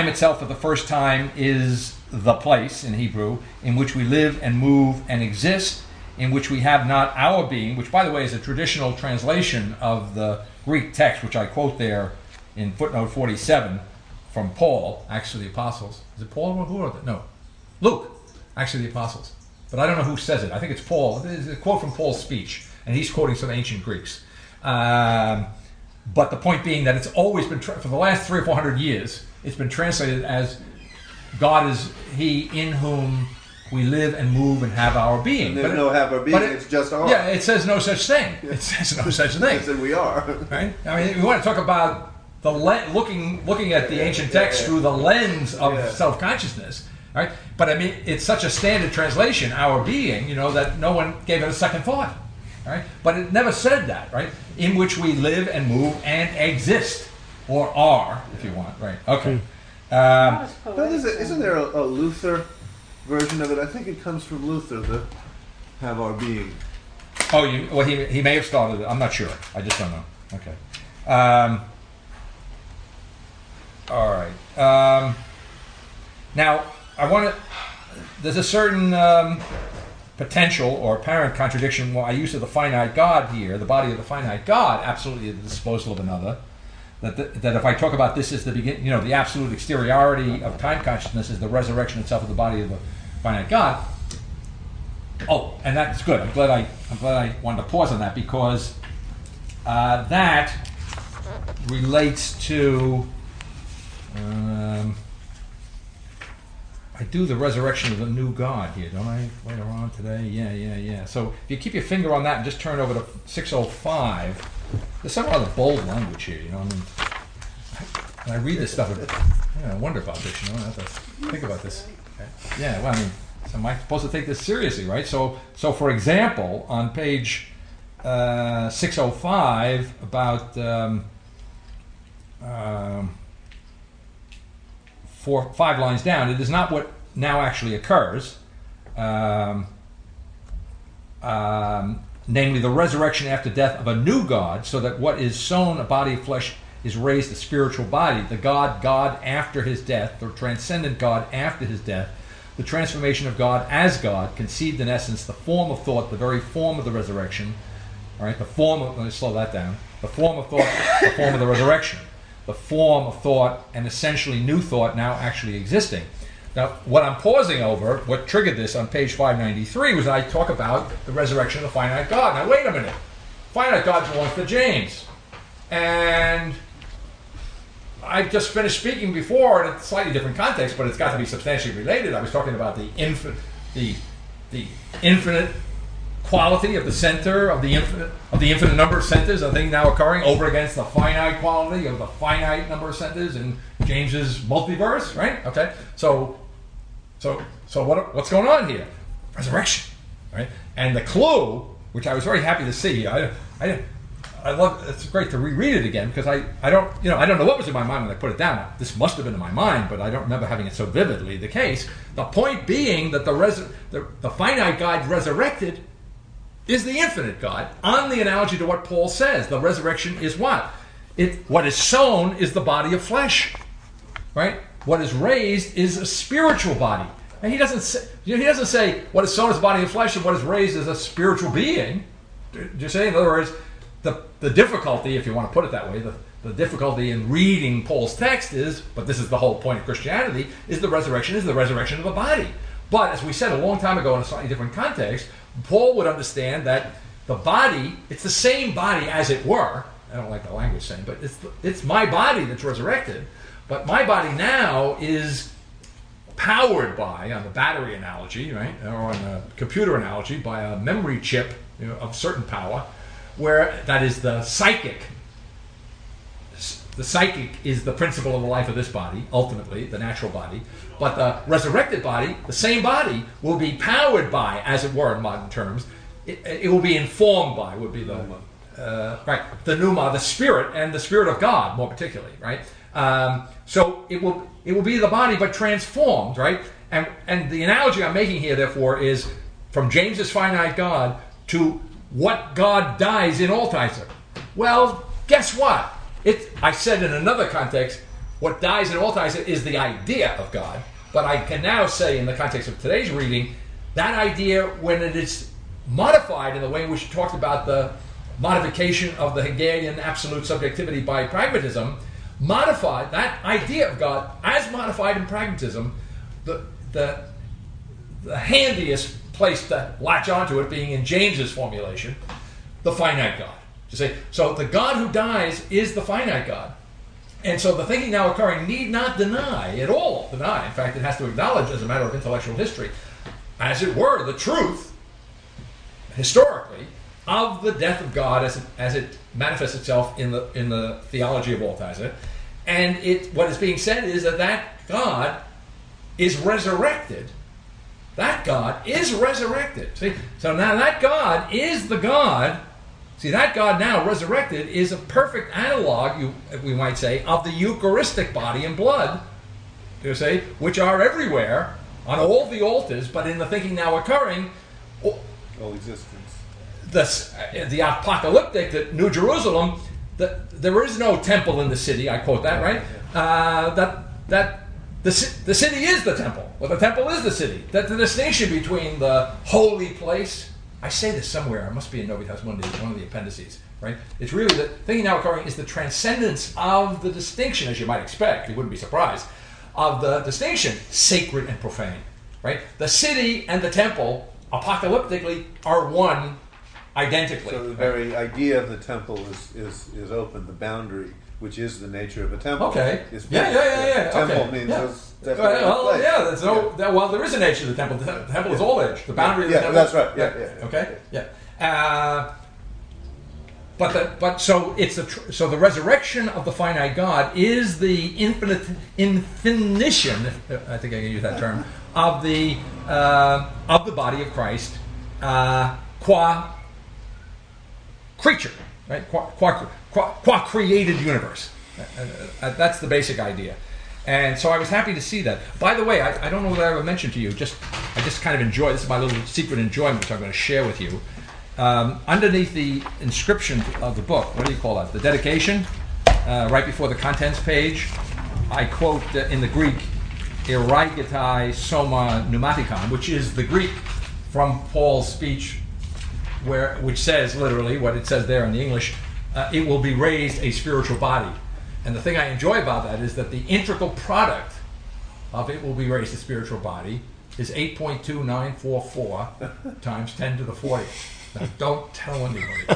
itself, for the first time, is the place, in Hebrew, in which we live and move and exist, in which we have not our being, which, by the way, is a traditional translation of the Greek text, which I quote there in footnote 47 from Paul, Acts of the Apostles. Is it Paul or who wrote that? No. Luke, Acts of the Apostles. But I don't know who says it. I think it's Paul. It's a quote from Paul's speech, and he's quoting some ancient Greeks. But the point being that it's always been, for the last 300 or 400 years, it's been translated as God is He in whom we live and move and have our being. And there's no have our being, it's just our. Yeah, it says no such thing. Yeah. It says no such thing. It says we are. Right? I mean, we want to talk about looking at the ancient text through the lens of self-consciousness. Right? But I mean, it's such a standard translation, our being, that no one gave it a second thought. Right? But it never said that, right? In which we live and move and exist, or are, if you want, right? Okay. Isn't there a Luther version of it? I think it comes from Luther, the have our being. Oh, he may have started it. I'm not sure. I just don't know. Okay. All right. Now, there's a certain potential or apparent contradiction while I use of the finite God here, the body of the finite God, absolutely at the disposal of another. That if I talk about this as the begin, the absolute exteriority of time consciousness is the resurrection itself of the body of the finite God. Oh, and that's good. I'm glad I wanted to pause on that, because that relates to. I do the resurrection of the new God here, don't I? Later on today? Yeah. So if you keep your finger on that and just turn over to 605, there's some rather bold language here, I mean, when I read this stuff, I wonder about this, I have to think about this. Okay. Yeah, well, I mean, so am I supposed to take this seriously, right? So for example, on page 605, about 5 lines down, it is not what now actually occurs, namely the resurrection after death of a new God, so that what is sown, a body of flesh, is raised a spiritual body. The God after his death, the transcendent God after his death, the transformation of God as God, conceived in essence the form of thought, the very form of the resurrection. All right, let me slow that down. The form of thought, the form of the resurrection. The form of thought, and essentially new thought now actually existing. Now, what I'm pausing over, what triggered this on page 593, was I talk about the resurrection of the finite God. Now, wait a minute. Finite God belongs to James. And I just finished speaking before in a slightly different context, but it's got to be substantially related. I was talking about the infinite quality of the center of the infinite number of centers, a thing now occurring over against the finite quality of the finite number of centers in James's multiverse, right? Okay, so what's going on here? Resurrection, right? And the clue, which I was very happy to see, I love. It's great to reread it again because I don't know what was in my mind when I put it down. This must have been in my mind, but I don't remember having it so vividly the case. The point being that the finite God resurrected is the infinite God. On the analogy to what Paul says, the resurrection is what? What is sown is the body of flesh, right? What is raised is a spiritual body. And he doesn't say what is sown is a body of flesh and what is raised is a spiritual being. Do you say? In other words, the difficulty, if you want to put it that way, the difficulty in reading Paul's text is, but this is the whole point of Christianity, is the resurrection of the body. But as we said a long time ago in a slightly different context, Paul would understand that the body, it's the same body as it were. I don't like the language saying, but it's my body that's resurrected. But my body now is powered by, on the battery analogy, right, or on the computer analogy, by a memory chip, of certain power, where that is the psychic. The psychic is the principle of the life of this body, ultimately, the natural body. But the resurrected body, the same body, will be powered by, as it were in modern terms, it will be informed by, would be the pneuma, the spirit, and the spirit of God, more particularly, right? So it will be the body, but transformed, right? And the analogy I'm making here, therefore, is from James's finite God to what God dies in Altizer. Well, guess what? I said in another context, what dies in Altizer is the idea of God. But I can now say, in the context of today's reading, that idea, when it is modified in the way in which we talked about the modification of the Hegelian absolute subjectivity by pragmatism, modified that idea of God as modified in pragmatism, the handiest place to latch onto it being in James's formulation, the finite God. To say, so the God who dies is the finite God. And so the thinking now occurring need not deny at all, in fact it has to acknowledge as a matter of intellectual history, as it were, the truth, historically, of the death of God as it manifests itself in the theology of Altizer. And what is being said is that God is resurrected. That God is resurrected. See? So now that God is the God. See, that God now resurrected is a perfect analog, we might say, of the Eucharistic body and blood, you see, which are everywhere on all the altars, but in the thinking now occurring, all existence. The apocalyptic, the New Jerusalem, there is no temple in the city. I quote that, right? The city is the temple. Well, the temple is the city. That the distinction between the holy place. I say this somewhere. It must be in Novitas Mundi, one of the appendices, right? It's really the thing now occurring is the transcendence of the distinction, as you might expect. You wouldn't be surprised, of the distinction, sacred and profane, right? The city and the temple, apocalyptically, are one identically. So the very idea of the temple is open. The boundary, which is the nature of a temple. Okay. Is yeah. Temple okay. means yeah. Well, there is a nature of the temple. The temple is all age. The boundary of the temple. That's right. Yeah. Okay. Yeah. So the resurrection of the finite God is the infinition. I think I can use that term of the body of Christ qua creature, right? Qua created universe. That's the basic idea. And so I was happy to see that. By the way, I don't know whether I ever mentioned to you, I just kind of enjoy, this is my little secret enjoyment which I'm going to share with you. Underneath the inscription of the book, what do you call that? The dedication? right before the contents page, I quote in the Greek, "eraigetai soma pneumatikon," which is the Greek from Paul's speech, which says literally what it says there in the English, it will be raised a spiritual body. And the thing I enjoy about that is that the integral product of it will be raised a spiritual body is 8.2944 times 10 to the 40th. Now, don't tell anybody.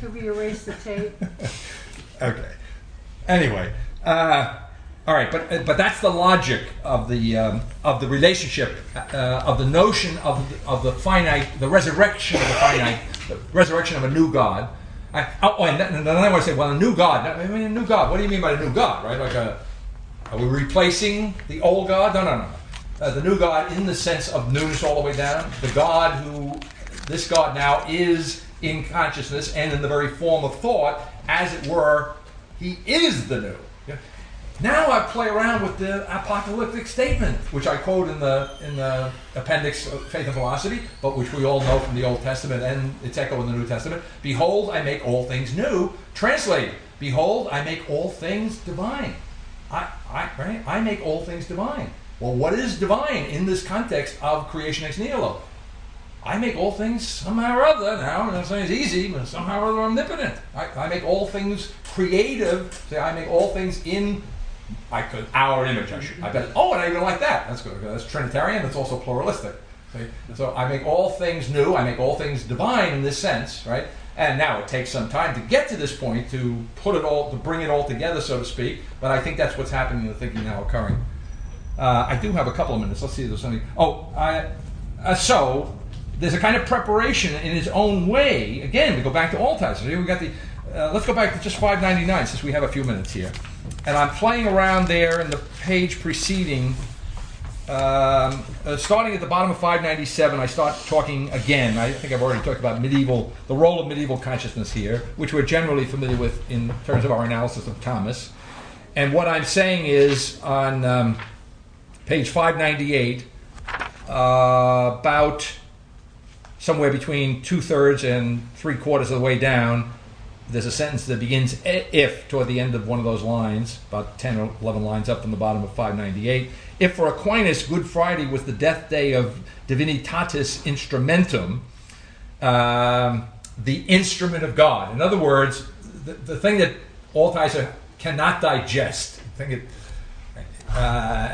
Could we erase the tape? Okay. Anyway, all right, but that's the logic of the relationship of the notion of the finite, the resurrection of the finite, the resurrection of a new God. And then I want to say, well, a new God. I mean, a new God. What do you mean by a new God? Right? Like are we replacing the old God? No. The new God in the sense of newness all the way down. The God this God now is in consciousness and in the very form of thought, as it were, he is the new. Yeah? Now I play around with the apocalyptic statement, which I quote in the appendix of Faith and Philosophy, but which we all know from the Old Testament and its echo in the New Testament. Behold, I make all things new. Translate, behold, I make all things divine. I make all things divine. Well, what is divine in this context of creation ex nihilo? I make all things somehow or other. Now, I'm not saying it's easy, but somehow or other omnipotent. I make all things creative. Say, I make all things in our image. I bet. Oh, and I even like that. That's good. That's Trinitarian. That's also pluralistic. See? So I make all things new. I make all things divine in this sense, right? And now it takes some time to get to this point, to bring it all together, so to speak. But I think that's what's happening in the thinking now occurring. I do have a couple of minutes. Let's see if there's something. So there's a kind of preparation in his own way. Again, we go back to Altizer. Here we got the. Let's go back to just 599, since we have a few minutes here. And I'm playing around there in the page preceding. Starting at the bottom of 597, I start talking again. I think I've already talked about the role of medieval consciousness here, which we're generally familiar with in terms of our analysis of Thomas. And what I'm saying is on page 598, about somewhere between 2/3 and 3/4 of the way down, there's a sentence that begins if toward the end of one of those lines, about 10 or 11 lines up from the bottom of 598. If for Aquinas Good Friday was the death day of divinitatis instrumentum, the instrument of God. In other words, the thing that Altizer cannot digest,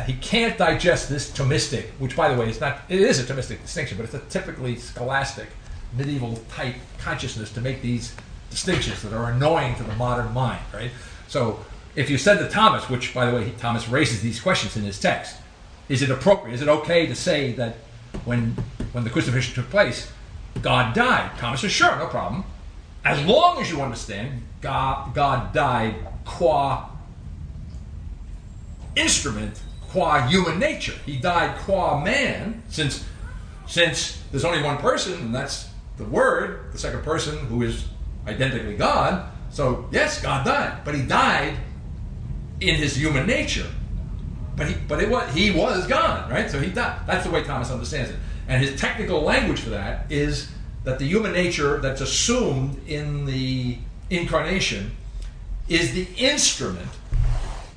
he can't digest this Thomistic, which, by the way, it is a Thomistic distinction, but it's a typically scholastic, medieval type consciousness to make these distinctions that are annoying to the modern mind, right? So if you said to Thomas, which, by the way, Thomas raises these questions in his text, is it appropriate, is it okay to say that when the crucifixion took place, God died? Thomas says, sure, no problem. As long as you understand God died qua instrument, qua human nature. He died qua man, since there's only one person, and that's the Word, the second person, who is identically God. So yes, God died, but he died in his human nature. But he was God, right? So he died. That's the way Thomas understands it. And his technical language for that is that the human nature that's assumed in the incarnation is the instrument,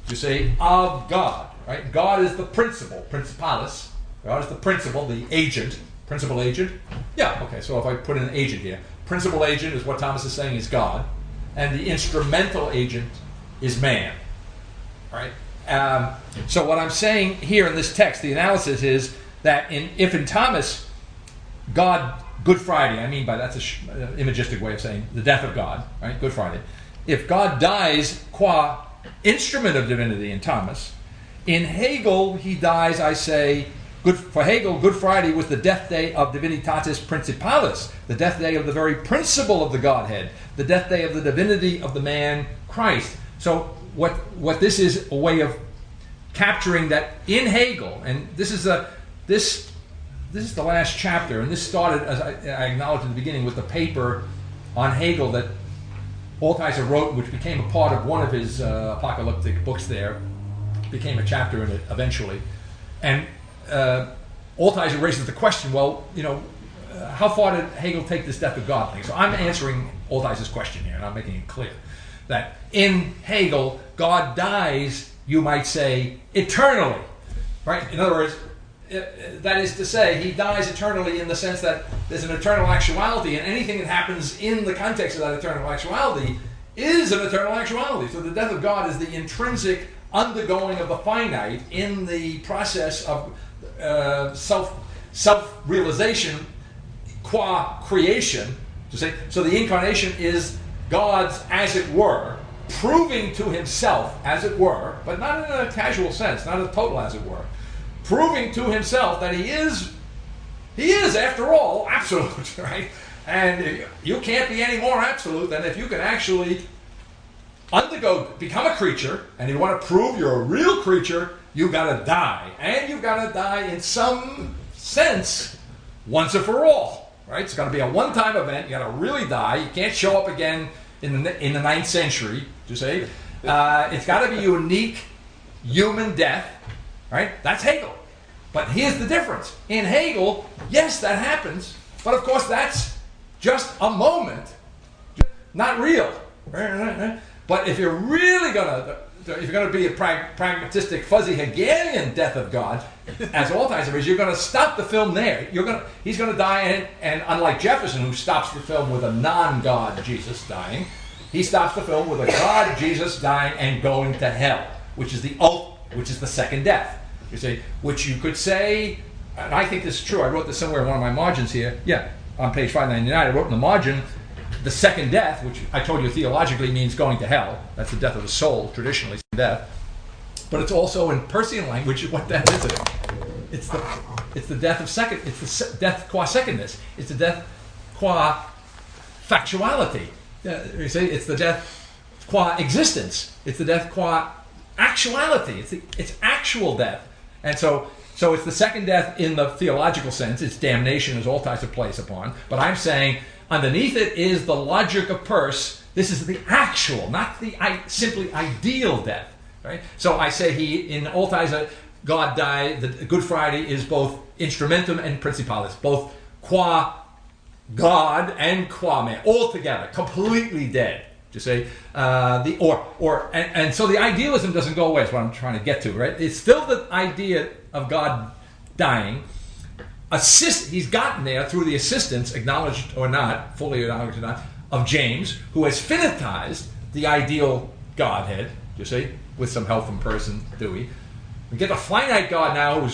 you say, of God, right? God is the principle, principalis. God is the principle, the agent, principal agent. Yeah, okay, so if I put in an agent here, principal agent is what Thomas is saying is God, and the instrumental agent is man, right? So what I'm saying here in this text, the analysis is that if in Thomas, God, Good Friday, I mean by that's an imagistic way of saying the death of God, right? Good Friday. If God dies qua instrument of divinity in Thomas, in Hegel he dies, I say, for Hegel, Good Friday was the death day of divinitatis principalis, the death day of the very principle of the Godhead, the death day of the divinity of the man Christ. So what this is a way of capturing that in Hegel, and this is the last chapter, and this started, as I acknowledged at the beginning, with the paper on Hegel that Altizer wrote, which became a part of one of his apocalyptic books there, became a chapter in it eventually. And Altizer raises the question, well, how far did Hegel take this death of God thing? So I'm answering Altizer's question here, and I'm making it clear, that in Hegel, God dies, you might say, eternally, right? In other words, that is to say, he dies eternally in the sense that there's an eternal actuality, and anything that happens in the context of that eternal actuality is an eternal actuality. So the death of God is the intrinsic undergoing of the finite in the process of self-realization qua creation. To say, so the incarnation is God's, as it were, proving to himself, as it were, but not in a casual sense, not a total as it were, proving to himself that he is after all absolute, right? And you can't be any more absolute than if you can actually become a creature, and you want to prove you're a real creature, you've got to die. And you've got to die in some sense once and for all, right? It's going to be a one-time event. You got to really die. You can't show up again in the 9th century, to say. It's got to be a unique human death, right? That's Hegel. But here's the difference. In Hegel, yes, that happens, but of course that's just a moment, not real. But if you're really going to be a pragmatistic, fuzzy Hegelian death of God, as Altizer is, you're going to stop the film there. He's going to die, and unlike Jefferson, who stops the film with a non-God Jesus dying, he stops the film with a God Jesus dying and going to hell, which is the second death. You see, which you could say, and I think this is true. I wrote this somewhere in one of my margins here. Yeah, on page 599, I wrote in the margin, the second death, which I told you theologically means going to hell. That's the death of the soul, traditionally, death. But it's also in Persian language, what death is it? It's the death of second. It's the death qua secondness. It's the death qua factuality. You see, it's the death qua existence. It's the death qua actuality. It's actual death. And so it's the second death in the theological sense. It's damnation, as Altizer plays upon. But I'm saying underneath it is the logic of Peirce. This is the actual, not the simply ideal death. Right? So I say in Altizer, God died. The Good Friday is both instrumentum and principalis, both qua God and qua man, all together, completely dead. To say and so the idealism doesn't go away. Is what I'm trying to get to. Right? It's still the idea of God dying. He's gotten there through the assistance, acknowledged or not, fully acknowledged or not, of James, who has finitized the ideal Godhead. You see, with some help from Peirce and Dewey, we get a finite God now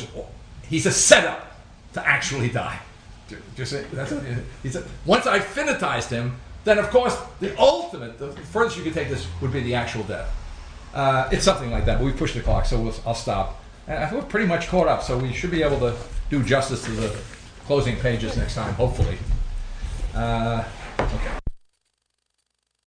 he's a setup to actually die. Just say once I finitized him, then of course the furthest you could take this would be the actual death. It's something like that. But we pushed the clock, so I'll stop. And I think we're pretty much caught up, so we should be able to do justice to the closing pages next time, hopefully. Okay.